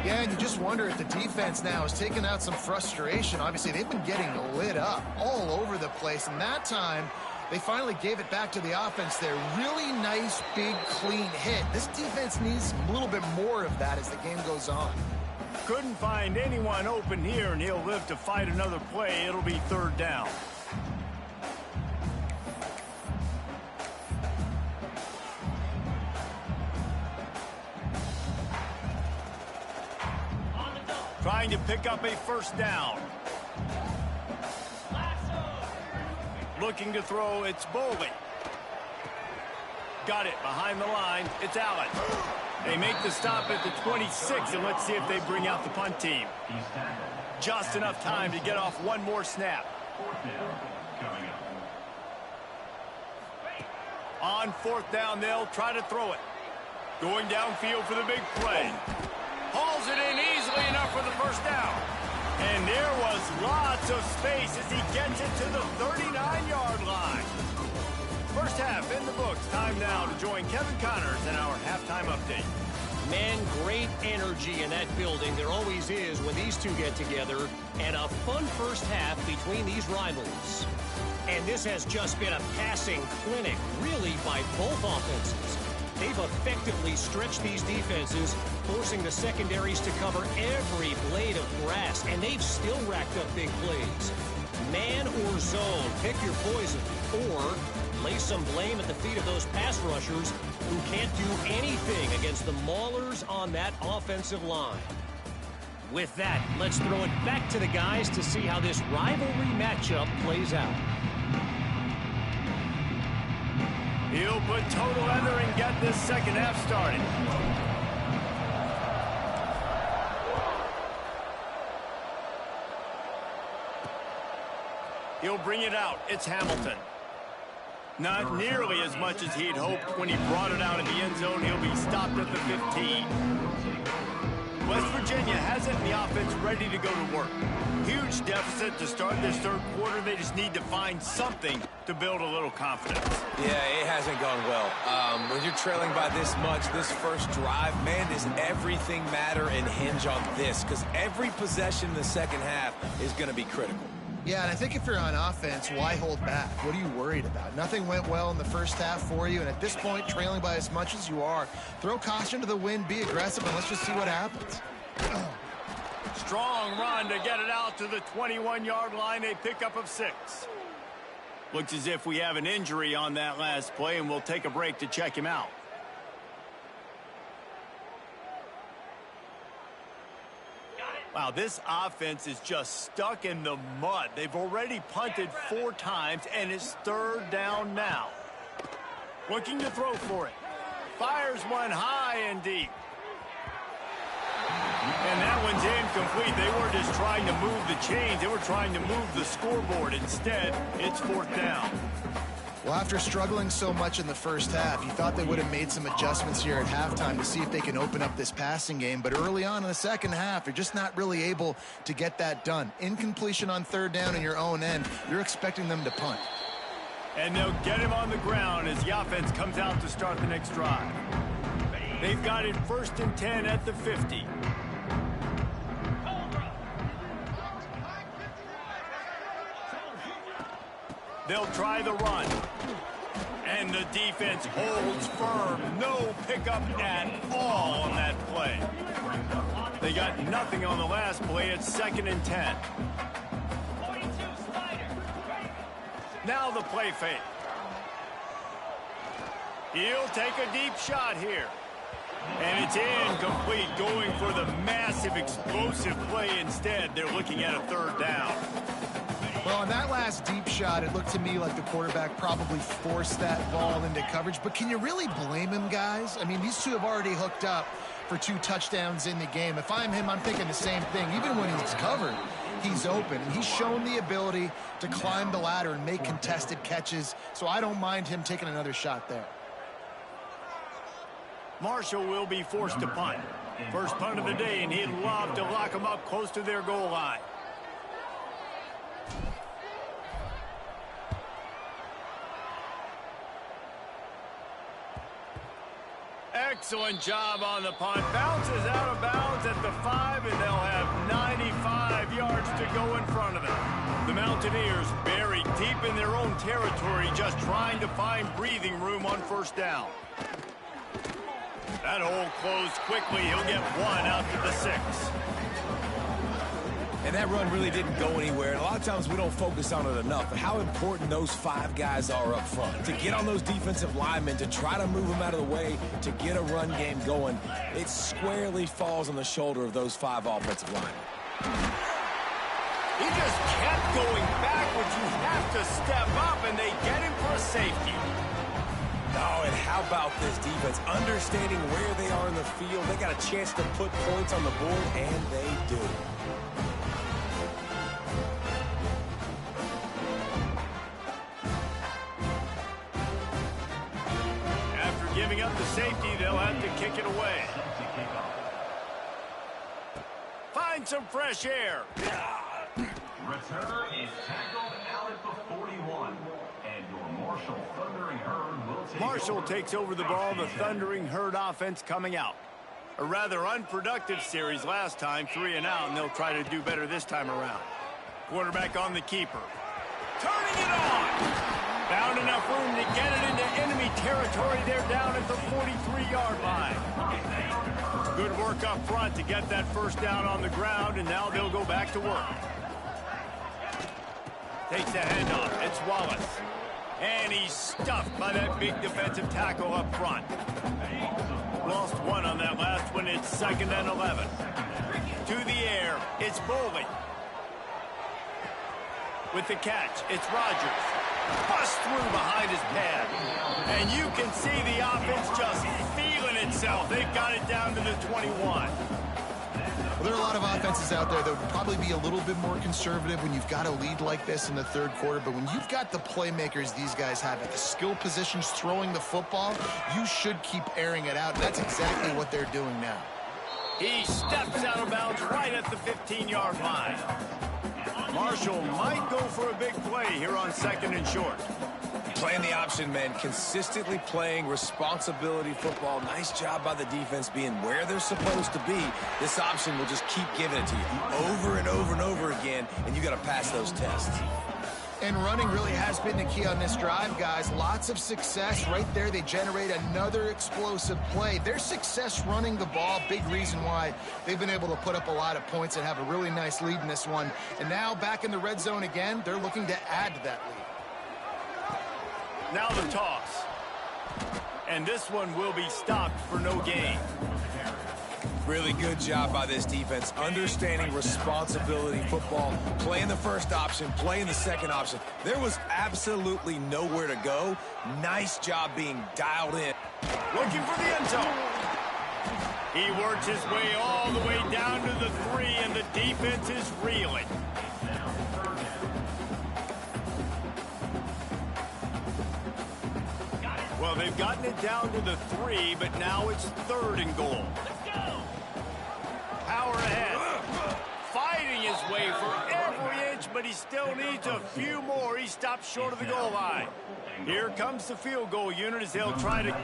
S2: Yeah, and you just wonder if the defense now has taken out some frustration. Obviously, they've been getting lit up all over the place, and that time, they finally gave it back to the offense there. Really nice, big, clean hit. This defense needs a little bit more of that as the game goes on.
S1: Couldn't find anyone open here, and he'll live to fight another play. It'll be third down. Trying to pick up a first down. Looking to throw, it's Boley. Got it behind the line, it's Allen. They make the stop at the 26, and let's see if they bring out the punt team. Just enough time to get off one more snap. On fourth down, they'll try to throw it. Going downfield for the big play. Hauls it in easily enough for the first down. And there was lots of space as he gets it to the 39-yard line. First half in the books. Time now to join Kevin Connors in our halftime update.
S4: Man, great energy in that building. There always is when these two get together. And a fun first half between these rivals. And this has just been a passing clinic, really, by both offenses. They've effectively stretched these defenses, forcing the secondaries to cover every blade of grass, and they've still racked up big plays. Man or zone, pick your poison, or lay some blame at the feet of those pass rushers who can't do anything against the maulers on that offensive line. With that, let's throw it back to the guys to see how this rivalry matchup plays out.
S1: He'll put total under and get this second half started. He'll bring it out. It's Hamilton. Not nearly as much as he'd hoped when he brought it out in the end zone. He'll be stopped at the 15. West Virginia has it, and the offense ready to go to work. Huge deficit to start this third quarter. They just need to find something to build a little confidence.
S3: Yeah, it hasn't gone well. When you're trailing by this much, this first drive, man, does everything matter and hinge on this? Because every possession in the second half is going to be critical.
S2: Yeah, and I think if you're on offense, why hold back? What are you worried about? Nothing went well in the first half for you, and at this point, trailing by as much as you are, throw caution to the wind, be aggressive, and let's just see what happens.
S1: Strong run to get it out to the 21-yard line, a pickup of 6. Looks as if we have an injury on that last play, and we'll take a break to check him out. Wow, this offense is just stuck in the mud. They've already punted 4 times, and it's third down now. Looking to throw for it. Fires one high and deep. And that one's incomplete. They weren't just trying to move the chains. They were trying to move the scoreboard. Instead, it's 4th down.
S2: Well, after struggling so much in the first half, you thought they would have made some adjustments here at halftime to see if they can open up this passing game. But early on in the second half, you're just not really able to get that done. Incompletion on third down in your own end, you're expecting them to punt.
S1: And they'll get him on the ground as the offense comes out to start the next drive. They've got it 1st and 10 at the 50. They'll try the run. And the defense holds firm. No pickup at all on that play. They got nothing on the last play. It's 2nd and 10. Now the play fake. He'll take a deep shot here. And it's incomplete, going for the massive explosive play instead. They're looking at a 3rd down.
S2: Well, on that last deep shot, it looked to me like the quarterback probably forced that ball into coverage. But can you really blame him, guys? I mean, these two have already hooked up for 2 touchdowns in the game. If I'm him, I'm thinking the same thing. Even when he's covered, he's open. And he's shown the ability to climb the ladder and make contested catches. So I don't mind him taking another shot there.
S1: Marshall will be forced to punt. First punt of the day, and he'd love to lock them up close to their goal line. Excellent job on the punt. Bounces out of bounds at the 5, and they'll have 95 yards to go in front of them. The Mountaineers buried deep in their own territory, just trying to find breathing room on 1st down. That hole closed quickly. He'll get 1 out to the 6.
S3: And that run really didn't go anywhere. And a lot of times we don't focus on it enough. But how important those 5 guys are up front. To get on those defensive linemen, to try to move them out of the way, to get a run game going, it squarely falls on the shoulder of those 5 offensive linemen.
S1: He just kept going backwards. You have to step up, and they get him for a safety.
S3: Oh, and how about this defense? Understanding where they are in the field. They got a chance to put points on the board, and they do.
S1: After giving up the safety, they'll have to kick it away. Find some fresh air.
S5: Returner is tackled out at the 41. And your Marshall Thundering Herd will take
S1: Marshall takes over the ball. The Thundering Herd offense coming out. A rather unproductive series last time, 3 and out, and they'll try to do better this time around. Quarterback on the keeper. Turning it on. Found enough room to get it into enemy territory. They're down at the 43-yard line. Good work up front to get that 1st down on the ground, and now they'll go back to work. Takes the handoff. It's Wallace. And he's stuffed by that big defensive tackle up front. Lost 1 on that last one. It's 2nd and 11. To the air. It's Boley. With the catch, it's Rogers. Bust through behind his pad. And you can see the offense just feeling itself. They've got it down to the 21.
S2: Well, there are a lot of offenses out there that would probably be a little bit more conservative when you've got a lead like this in the 3rd quarter. But when you've got the playmakers these guys have at the skill positions throwing the football, you should keep airing it out. And that's exactly what they're doing now.
S1: He steps out of bounds right at the 15-yard line. Marshall might go for a big play here on 2nd and short.
S3: Playing the option, man. Consistently playing responsibility football. Nice job by the defense being where they're supposed to be. This option will just keep giving it to you over and over and over again, and you got to pass those tests.
S2: And running really has been the key on this drive, guys. Lots of success right there. They generate another explosive play. Their success running the ball, big reason why they've been able to put up a lot of points and have a really nice lead in this one. And now back in the red zone again, they're looking to add to that lead.
S1: Now the toss. And this one will be stopped for no gain.
S3: Really good job by this defense, understanding responsibility football, playing the first option, playing the second option. There was absolutely nowhere to go. Nice job being dialed in.
S1: Looking for the end zone. He works his way all the way down to the 3, and the defense is reeling. Well, they've gotten it down to the 3, but now it's 3rd and goal. Power ahead. Fighting his way for every inch, but he still needs a few more. He stops short of the goal line. Here comes the field goal unit as they'll try to...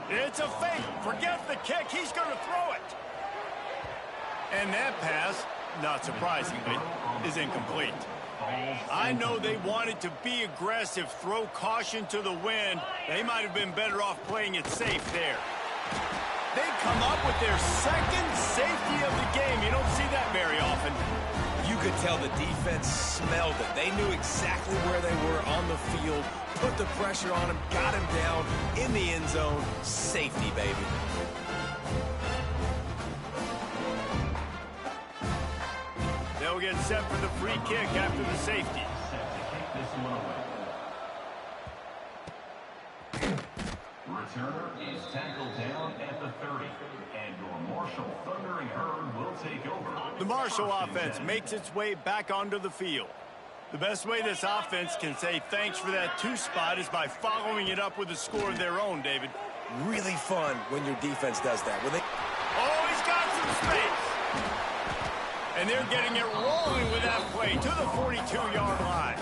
S1: It's a fake. Forget the kick. He's going to throw it. And that pass, not surprisingly, is incomplete. I know they wanted to be aggressive, throw caution to the wind. They might have been better off playing it safe there. They come up with their 2nd safety of the game. You don't see that very often.
S3: You could tell the defense smelled it. They knew exactly where they were on the field, put the pressure on him, got him down in the end zone. Safety, baby.
S1: They'll get set for the free kick after the safety.
S5: Returner is tackled down at the 30, and your Marshall Thundering Herd will take over.
S1: The Marshall offense makes its way back onto the field. The best way this offense can say thanks for that 2 spot is by following it up with a score of their own, David.
S3: Really fun when your defense does that.
S1: Oh, he's got some space. And they're getting it rolling with that play to the 42-yard line.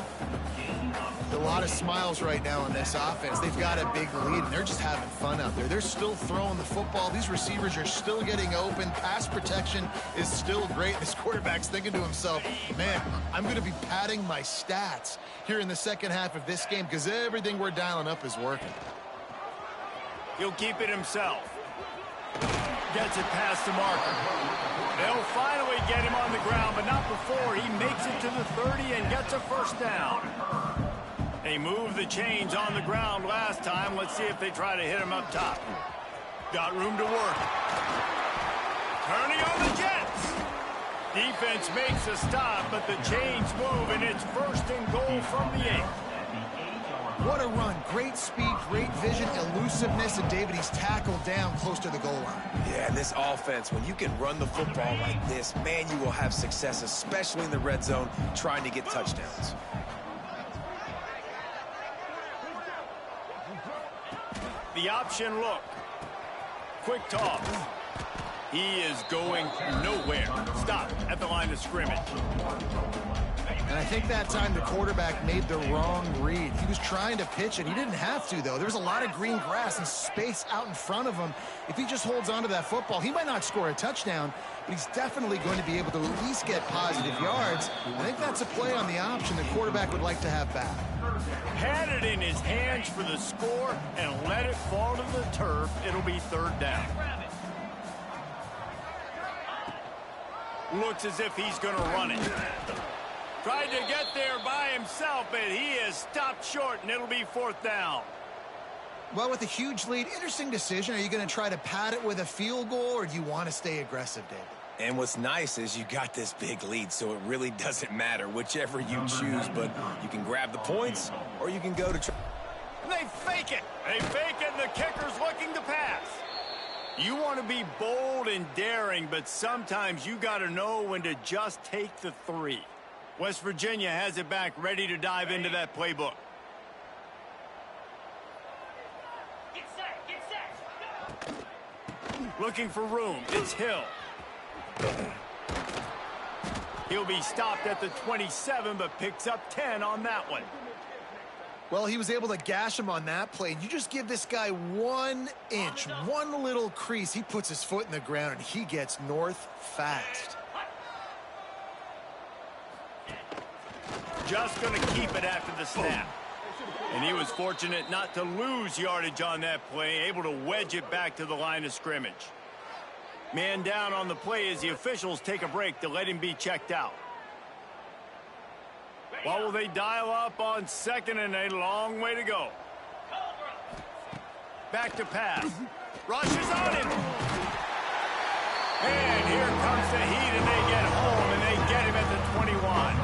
S2: A lot of smiles right now on this offense. They've got a big lead, and they're just having fun out there. They're still throwing the football. These receivers are still getting open. Pass protection is still great. This quarterback's thinking to himself, man, I'm going to be padding my stats here in the second half of this game because everything we're dialing up is working.
S1: He'll keep it himself. Gets it past the marker. They'll finally get him on the ground, but not before he makes it to the 30 and gets a first down. They moved the chains on the ground last time. Let's see if they try to hit him up top. Got room to work. Turning on the Jets. Defense makes a stop, but the chains move, and it's 1st and goal from the 8.
S2: What a run. Great speed, great vision, elusiveness, and David, he's tackled down close to the goal line.
S3: Yeah, and this offense, when you can run the football like this, man, you will have success, especially in the red zone, trying to get touchdowns.
S1: The option look. Quick toss. He is going nowhere. Stop at the line of scrimmage.
S2: And I think that time the quarterback made the wrong read. He was trying to pitch it. He didn't have to, though. There was a lot of green grass and space out in front of him. If he just holds on to that football, he might not score a touchdown, but he's definitely going to be able to at least get positive yards. I think that's a play on the option the quarterback would like to have back.
S1: Had it in his hands for the score and let it fall to the turf. It'll be 3rd down. Looks as if he's going to run it. Tried to get there by himself, but he is stopped short, and it'll be 4th down.
S2: Well, with a huge lead, interesting decision. Are you going to try to pad it with a field goal, or do you want to stay aggressive, David?
S3: And what's nice is you got this big lead, so it really doesn't matter whichever you choose, but you can grab the points, or you can go to...
S1: And they fake it. They fake it, and the kicker's looking to pass. You want to be bold and daring, but sometimes you got to know when to just take the 3. West Virginia has it back, ready to dive into that playbook.
S6: Get set, get set.
S1: Looking for room. It's Hill. He'll be stopped at the 27, but picks up 10 on that one.
S2: Well, he was able to gash him on that play. You just give this guy 1 inch, one little crease. He puts his foot in the ground, and he gets north fast.
S1: Just going to keep it after the snap. And he was fortunate not to lose yardage on that play, able to wedge it back to the line of scrimmage. Man down on the play as the officials take a break to let him be checked out. What will they dial up on second and a long way to go? Back to pass. Rushes on him. And here comes the heat, and they get home, and they get him at the 21.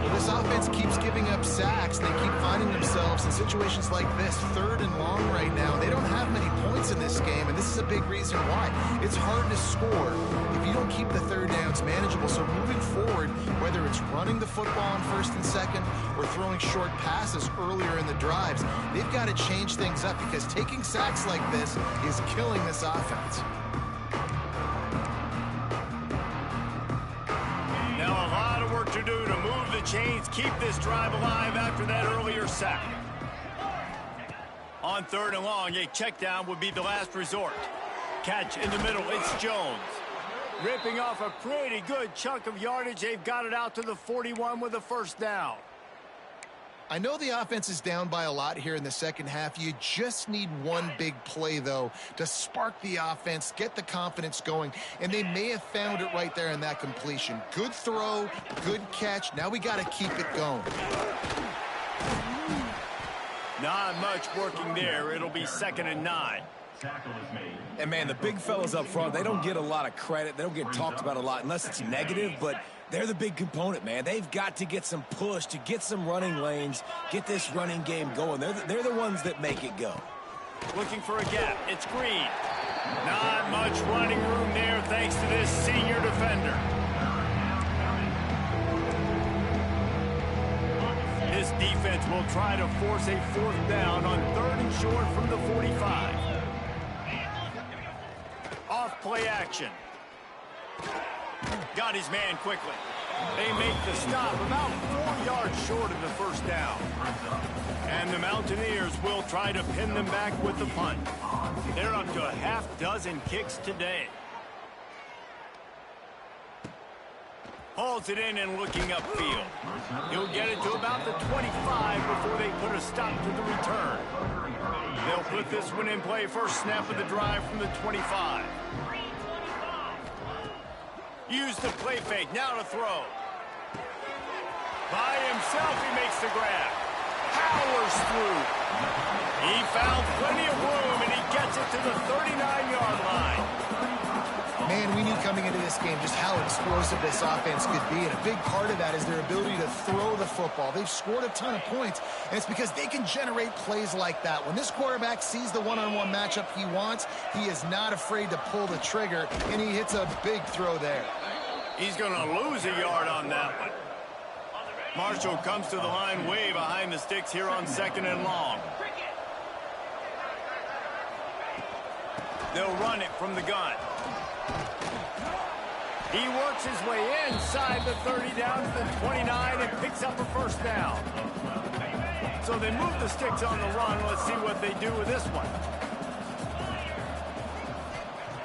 S2: Well, this offense keeps giving up sacks. They keep finding themselves in situations like this, 3rd and long right now. They don't have many points in this game, and this is a big reason why. It's hard to score if you don't keep the 3rd downs manageable. So moving forward, whether it's running the football on 1st and 2nd or throwing short passes earlier in the drives, they've got to change things up because taking sacks like this is killing this offense.
S1: Now a lot of work to do to move the chains, keep this drive alive after that earlier sack. On 3rd and long, a check down would be the last resort. Catch in the middle, it's Jones. Ripping off a pretty good chunk of yardage. They've got it out to the 41 with a 1st down.
S2: I know the offense is down by a lot here in the second half. You just need one big play, though, to spark the offense, get the confidence going, and they may have found it right there in that completion. Good throw, good catch. Now we got to keep it going.
S1: Not much working there. It'll be 2nd and 9.
S3: And, man, the big fellas up front, they don't get a lot of credit. They don't get talked about a lot unless it's negative, but they're the big component, man. They've got to get some push, to get some running lanes, get this running game going. They're the ones that make it go.
S1: Looking for a gap. It's Green. Not much running room there thanks to this senior defender. This defense will try to force a 4th down on 3rd and short from the 45. Off play action. Got his man quickly. They make the stop about 4 yards short of the 1st down. And the Mountaineers will try to pin them back with the punt. They're up to a half-dozen kicks today. Hauls it in and looking upfield. He'll get it to about the 25 before they put a stop to the return. They'll put this one in play. First snap of the drive from the 25. Use the play fake. Now to throw. By himself, he makes the grab. Powers through. He found plenty of room, and he gets it to the 39-yard line.
S2: Man, we knew coming into this game just how explosive this offense could be, and a big part of that is their ability to throw the football. They've scored a ton of points, and it's because they can generate plays like that. When this quarterback sees the one-on-one matchup he wants, he is not afraid to pull the trigger, and he hits a big throw there.
S1: He's going to lose a yard on that one. Marshall comes to the line way behind the sticks here on 2nd and long. They'll run it from the gun. He works his way inside the 30 down to the 29 and picks up a 1st down. So they move the sticks on the run. Let's see what they do with this one.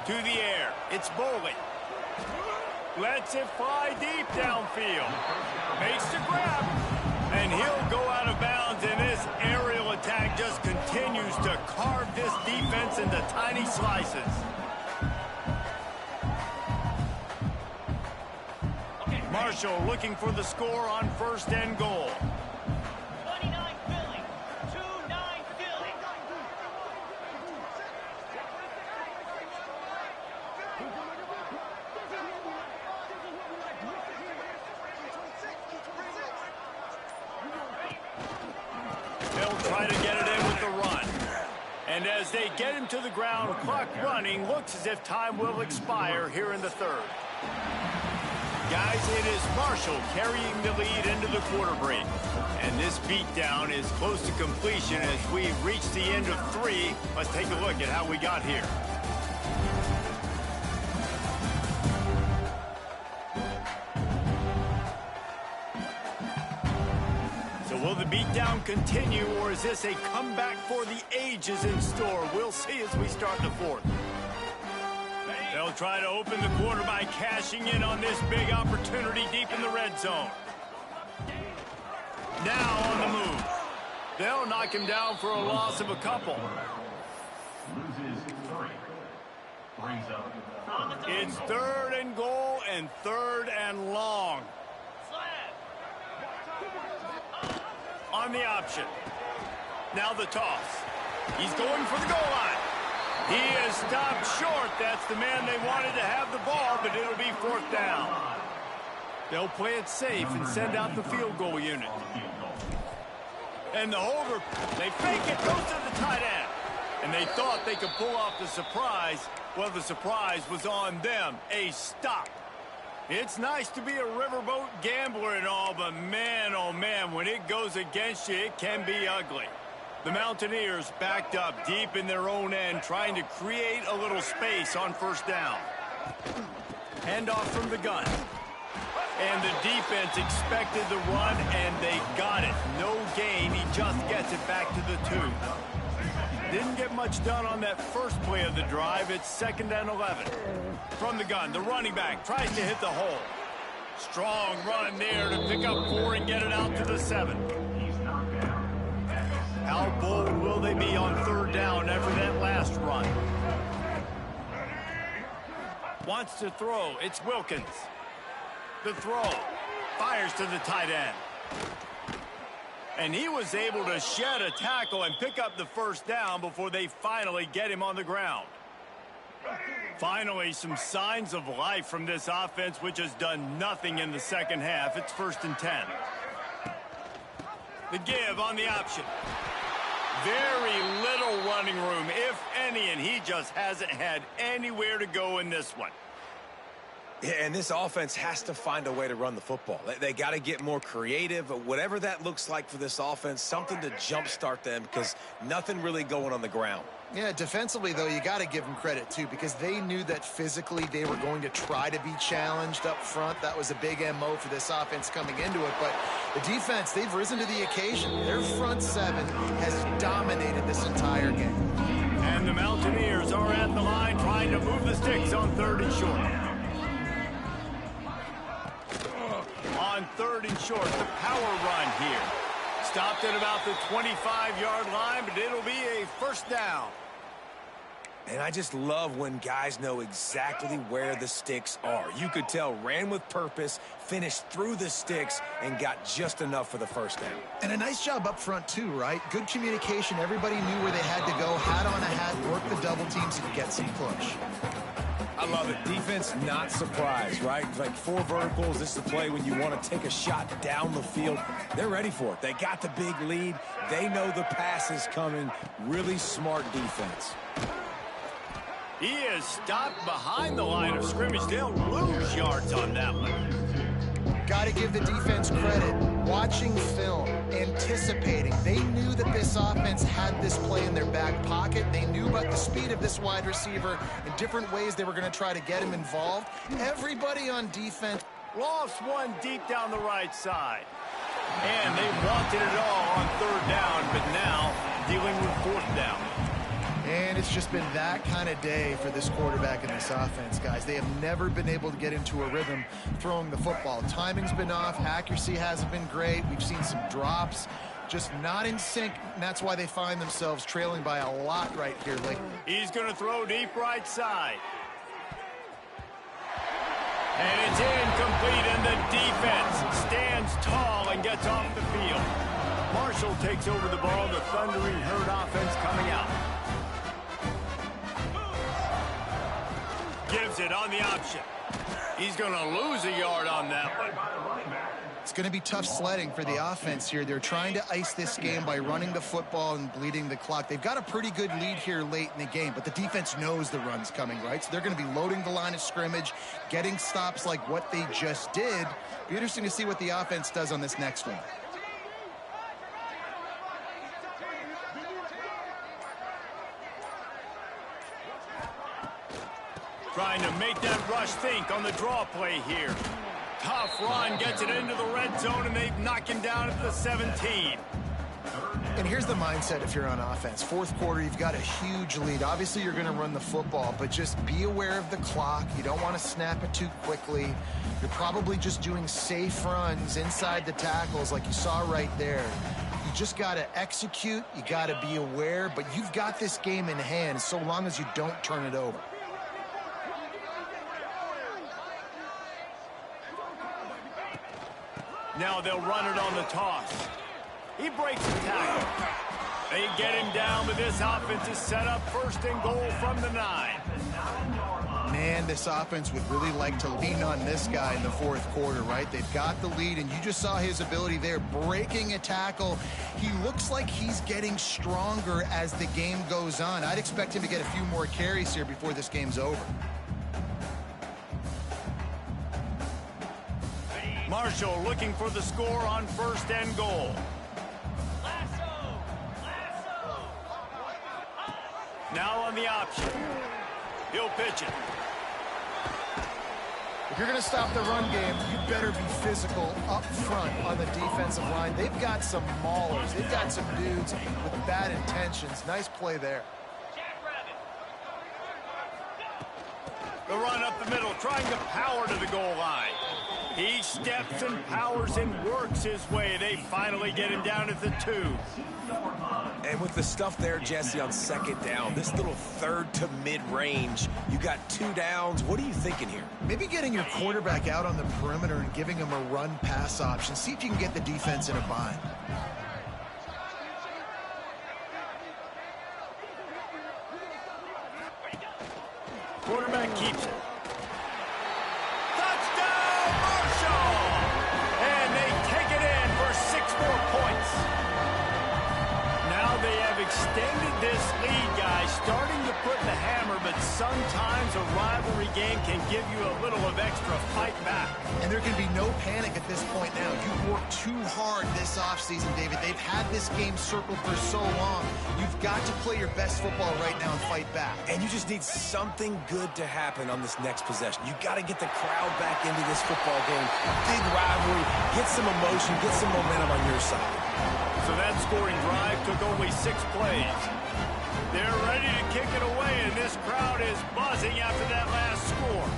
S1: To the air. It's Bowling. Lets it fly deep downfield. Makes the grab. And he'll go out of bounds, and this aerial attack just continues to carve this defense into tiny slices. Marshall looking for the score on 1st and goal.
S6: 29 Philly. 2-9 Philly.
S1: They'll try to get it in with the run. And as they get him to the ground, clock running, looks as if time will expire here in the 3rd. Guys, it is Marshall carrying the lead into the quarter break. And this beatdown is close to completion as we reach the end of 3. Let's take a look at how we got here. Will the beatdown continue, or is this a comeback for the ages in store? We'll see as we start the fourth. They'll try to open the quarter by cashing in on this big opportunity deep in the red zone. Now on the move. They'll knock him down for a loss of a couple.
S5: Loses 3. Brings up
S1: It's 3rd and goal and 3rd and long. On the option. Now the toss. He's going for the goal line. He is stopped short. That's the man they wanted to have the ball, but it'll be 4th down. They'll play it safe and send out the field goal unit. And the holder, they fake it, goes to the tight end. And they thought they could pull off the surprise. Well, the surprise was on them, a stop. It's nice to be a riverboat gambler and all, but man, oh man, when it goes against you, it can be ugly. The Mountaineers backed up deep in their own end, trying to create a little space on 1st down. Handoff from the gun. And the defense expected the run, and they got it. No gain. He just gets it back to the 2. Didn't get much done on that first play of the drive. It's 2nd and 11. From the gun, the running back tries to hit the hole. Strong run there to pick up 4 and get it out to the 7. How bold will they be on 3rd down after that last run? Wants to throw. It's Wilkins. The throw. Fires to the tight end. And he was able to shed a tackle and pick up the 1st down before they finally get him on the ground. Finally, some signs of life from this offense, which has done nothing in the 2nd half. It's 1st and 10. The give on the option. Very little running room, if any, and he just hasn't had anywhere to go in this one.
S3: Yeah, and this offense has to find a way to run the football. They got to get more creative, whatever that looks like for this offense, something to jumpstart them, because nothing really going on the ground.
S2: Yeah, defensively, though, you got to give them credit, too, because they knew that physically they were going to try to be challenged up front. That was a big MO for this offense coming into it. But the defense, they've risen to the occasion. Their front 7 has dominated this entire game.
S1: And the Mountaineers are at the line trying to move the sticks on 3rd and short. On 3rd and short, the power run here. Stopped at about the 25-yard line, but it'll be a 1st down.
S3: And I just love when guys know exactly where the sticks are. You could tell, ran with purpose, finished through the sticks, and got just enough for the 1st down.
S2: And a nice job up front, too, right? Good communication. Everybody knew where they had to go. Hat on a hat, work the double teams, and get some push.
S3: I love it. Defense not surprised, right? Like 4 verticals. This is the play when you want to take a shot down the field. They're ready for it. They got the big lead. They know the pass is coming. Really smart defense.
S1: He is stopped behind the line of scrimmage. They'll lose yards on that one.
S2: Got to give the defense credit. Watching film, anticipating. They knew that this offense had this play in their back pocket. They knew about the speed of this wide receiver and different ways they were going to try to get him involved. Everybody on defense
S1: lost one deep down the right side. And they wanted it all on 3rd down, but now dealing with 4th down.
S2: And it's just been that kind of day for this quarterback and this offense, guys. They have never been able to get into a rhythm throwing the football. Timing's been off. Accuracy hasn't been great. We've seen some drops. Just not in sync, and that's why they find themselves trailing by a lot right here lately.
S1: He's going to throw deep right side. And it's incomplete, and the defense stands tall and gets off the field. Marshall takes over the ball. The Thundering Herd offense coming out. Gives it on the option. He's going to lose a yard on that one.
S2: It's going to be tough sledding for the offense here. They're trying to ice this game by running the football and bleeding the clock. They've got a pretty good lead here late in the game, but the defense knows the run's coming, right? So they're going to be loading the line of scrimmage, getting stops like what they just did. Be interesting to see what the offense does on this next one.
S1: Trying to make that rush think on the draw play here. Tough run, gets it into the red zone, and they've knocked him down at the 17.
S2: And here's the mindset if you're on offense. Fourth quarter, you've got a huge lead. Obviously, you're going to run the football, but just be aware of the clock. You don't want to snap it too quickly. You're probably just doing safe runs inside the tackles like you saw right there. You just got to execute. You got to be aware, but you've got this game in hand so long as you don't turn it over.
S1: Now they'll run it on the toss. He breaks the tackle. They get him down, but this offense is set up 1st and goal from the 9.
S2: Man, this offense would really like to lean on this guy in the fourth quarter, right? They've got the lead, and you just saw his ability there, breaking a tackle. He looks like he's getting stronger as the game goes on. I'd expect him to get a few more carries here before this game's over.
S1: Marshall looking for the score on 1st and goal. Now on the option. He'll pitch it.
S2: If you're going to stop the run game, you better be physical up front on the defensive line. They've got some maulers. They've got some dudes with bad intentions. Nice play there.
S1: The run up the middle, trying to power to the goal line. He steps and powers and works his way. They finally get him down at the 2.
S3: And with the stuff there, Jesse, on 2nd down, this little 3rd to mid-range, you got 2 downs. What are you thinking here?
S2: Maybe getting your quarterback out on the perimeter and giving him a run-pass option. See if you can get the defense in a bind.
S1: Quarterback keeps it. Touchdown, Marshall! And they take it in for 6 more points. Now they have extended this lead, guys, starting to put the hammer, but sometimes a rivalry game can give you a little of extra fight back.
S2: And there can be no panic at this point now. You've worked too hard this offseason, David. They've had this game circled for so long. You've got to play your best football right now and fight back.
S3: And you just need something good to happen on this next possession. You got to get the crowd back into this football game. Big rivalry, get some emotion, get some momentum on your side.
S1: So that scoring drive took only 6 plays. They're ready to kick it away, and this crowd is buzzing after that last score.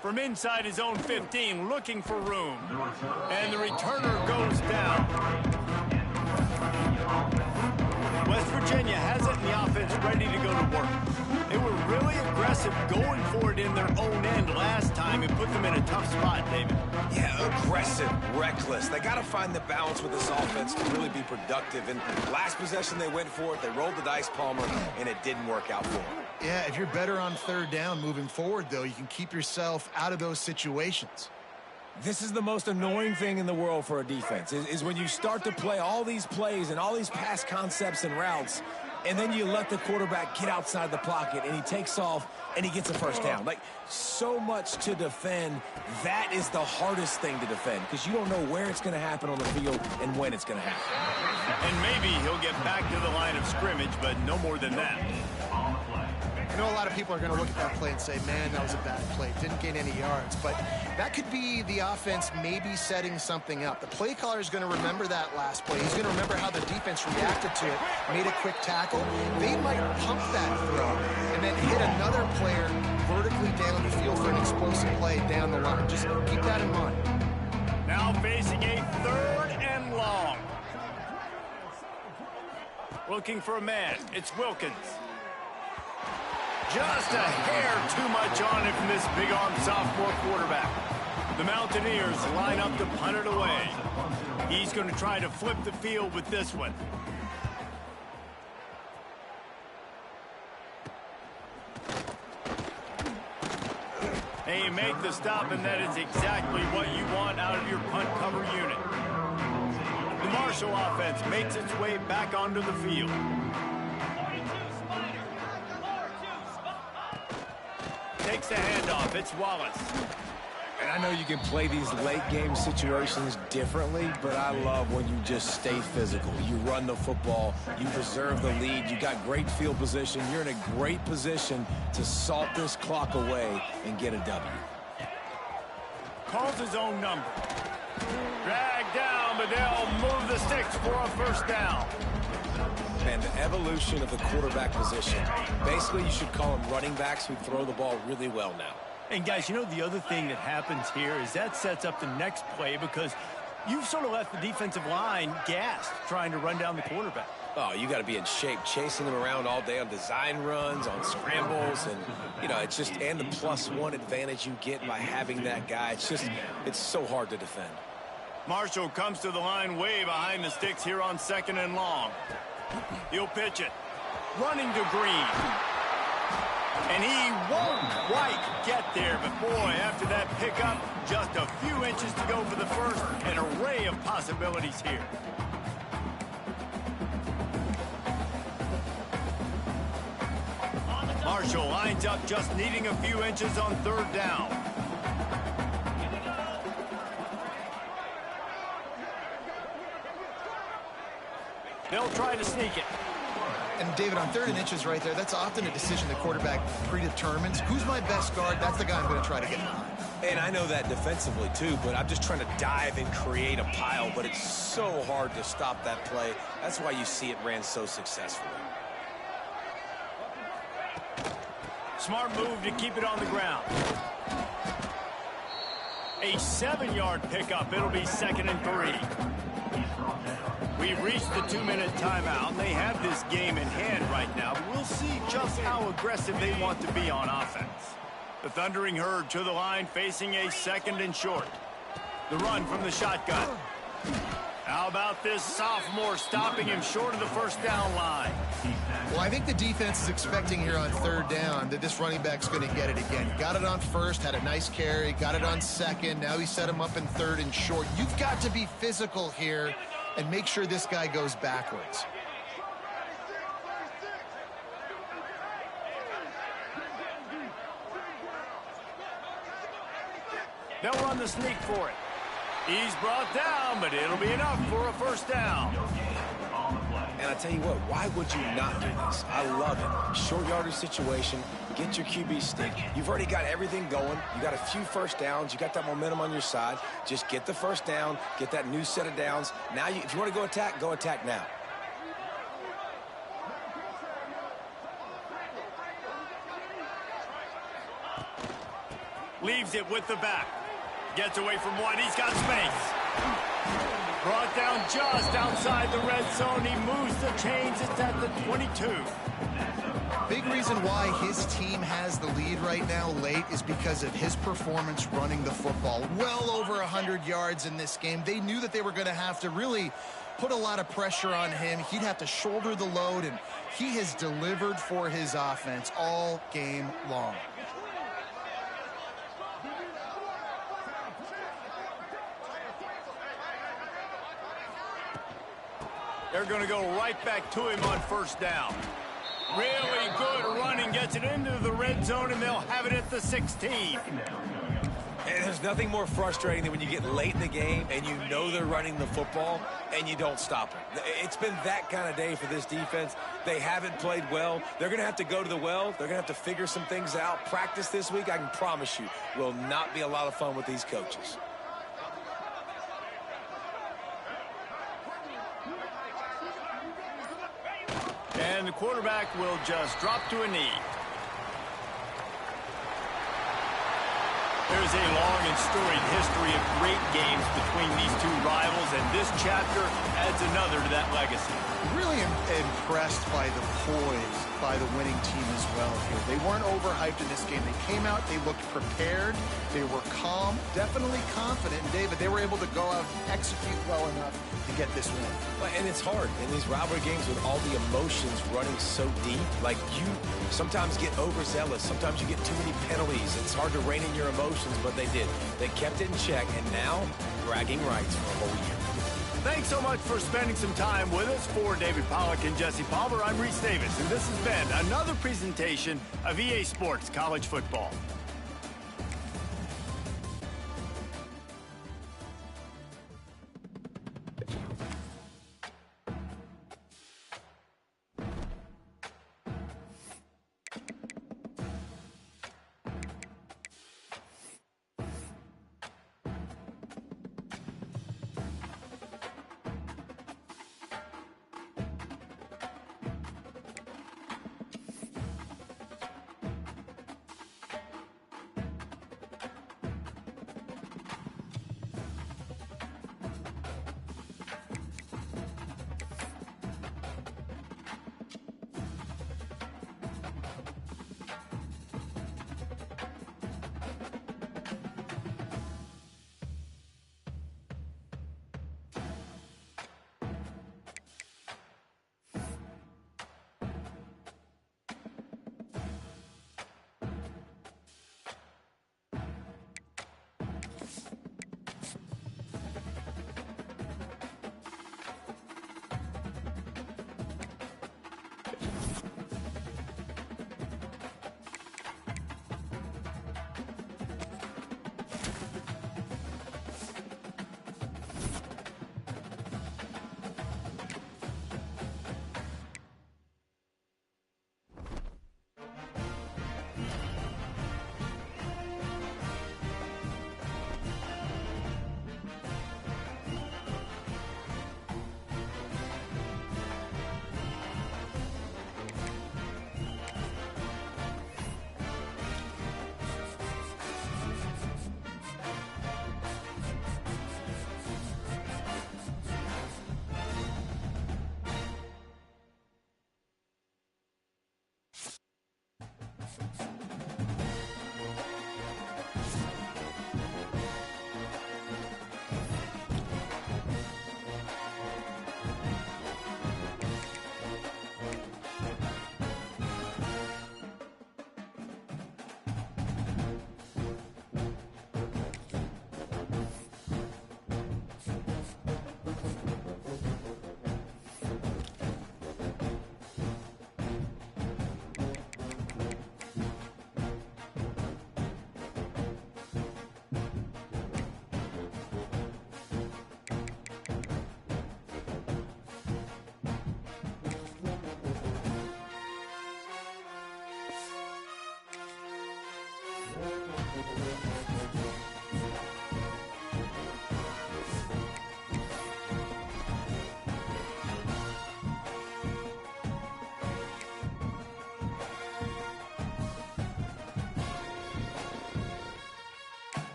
S1: From inside his own 15, looking for room. And the returner goes down. West Virginia has it, and the offense ready to go to work. They were really aggressive going for it in their own end last time and put them in a tough spot, David.
S3: Yeah, aggressive, reckless. They got to find the balance with this offense to really be productive. And last possession they went for it. They rolled the dice, Palmer, and it didn't work out for them.
S2: Yeah, if you're better on 3rd down moving forward, though, you can keep yourself out of those situations.
S3: This is the most annoying thing in the world for a defense, is when you start to play all these plays and all these pass concepts and routes, and then you let the quarterback get outside the pocket, and he takes off, and he gets a 1st down. Like, so much to defend. That is the hardest thing to defend, because you don't know where it's going to happen on the field and when it's going to happen.
S1: And maybe he'll get back to the line of scrimmage, but no more than that.
S2: I know a lot of people are going to look at that play and say, man, that was a bad play. Didn't gain any yards. But that could be the offense maybe setting something up. The play caller is going to remember that last play. He's going to remember how the defense reacted to it, made a quick tackle. They might pump that throw and then hit another player vertically down the field for an explosive play down the line. Just keep that in mind.
S1: Now facing a 3rd and long. Looking for a man. It's Wilkins. Just a hair too much on it from this big-arm sophomore quarterback. The Mountaineers line up to punt it away. He's going to try to flip the field with this one. They make the stop, and that is exactly what you want out of your punt cover unit. The Marshall offense makes its way back onto the field. Takes the handoff. It's Wallace.
S3: And I know you can play these late-game situations differently, but I love when you just stay physical. You run the football, you preserve the lead, you got great field position, you're in a great position to salt this clock away and get a W.
S1: Calls his own number. Dragged down, but they'll move the sticks for a first down.
S3: And the evolution of the quarterback position. Basically, you should call them running backs who throw the ball really well now.
S1: And guys, you know the other thing that happens here is that sets up the next play because you've sort of left the defensive line gassed trying to run down the quarterback.
S3: Oh, you got to be in shape, chasing him around all day on design runs, on scrambles, and, you know, it's just, and the +1 advantage you get by having that guy. It's just, it's so hard to defend.
S1: Marshall comes to the line way behind the sticks here on 2nd and long. He'll pitch it. Running to Green. And he won't quite get there, but boy, after that pickup, just a few inches to go for the first. An array of possibilities here. Marshall lines up just needing a few inches on 3rd down. They'll try to sneak it.
S2: And David, on 3rd and inches right there, that's often a decision the quarterback predetermines. Who's my best guard? That's the guy I'm going to try to get behind.
S3: And I know that defensively, too, but I'm just trying to dive and create a pile, but it's so hard to stop that play. That's why you see it ran so successfully.
S1: Smart move to keep it on the ground. A 7-yard pickup. It'll be 2nd and 3. We've reached the 2-minute timeout, and they have this game in hand right now. But we'll see just how aggressive they want to be on offense. The Thundering Herd to the line, facing a 2nd and short. The run from the shotgun. How about this sophomore stopping him short of the first down line?
S2: Well, I think the defense is expecting here on 3rd down that this running back's going to get it again. Got it on 1st, had a nice carry, got it on 2nd. Now he set him up in 3rd and short. You've got to be physical here and make sure this guy goes backwards.
S1: They'll run the sneak for it. He's brought down, but it'll be enough for a first down.
S3: And I tell you what, why would you not do this? I love it. Short yardage situation, get your QB stick. You've already got everything going. You got a few first downs. You got that momentum on your side. Just get the first down, get that new set of downs. Now, if you want to go attack now.
S1: Leaves it with the back. Gets away from one. He's got space. Brought down just outside the red zone. He moves the chains. It's at the 22.
S2: Big reason why his team has the lead right now late is because of his performance running the football. Well over 100 yards in this game. They knew that they were going to have to really put a lot of pressure on him. He'd have to shoulder the load, and he has delivered for his offense all game long.
S1: They're going to go right back to him on first down. Really good running, gets it into the red zone, and they'll have it at the 16.
S3: And there's nothing more frustrating than when you get late in the game and you know they're running the football and you don't stop them. It's been that kind of day for this defense. They haven't played well. They're going to have to go to the well. They're going to have to figure some things out. Practice this week, I can promise you, will not be a lot of fun with these coaches.
S1: And the quarterback will just drop to a knee. There's a long and storied history of great games between these two rivals, and this chapter adds another to that legacy.
S2: Really impressed by the poise by the winning team as well here. They weren't overhyped in this game. They came out, they looked prepared, they were calm, definitely confident. And David, they were able to go out and execute well enough to get this win.
S3: And it's hard in these rivalry games with all the emotions running so deep. Like, you sometimes get overzealous. Sometimes you get too many penalties. It's hard to rein in your emotions, but they did. They kept it in check, and now bragging rights for a whole year.
S1: Thanks so much for spending some time with us. For David Pollack and Jesse Palmer, I'm Reese Davis, and this has been another presentation of EA Sports College Football.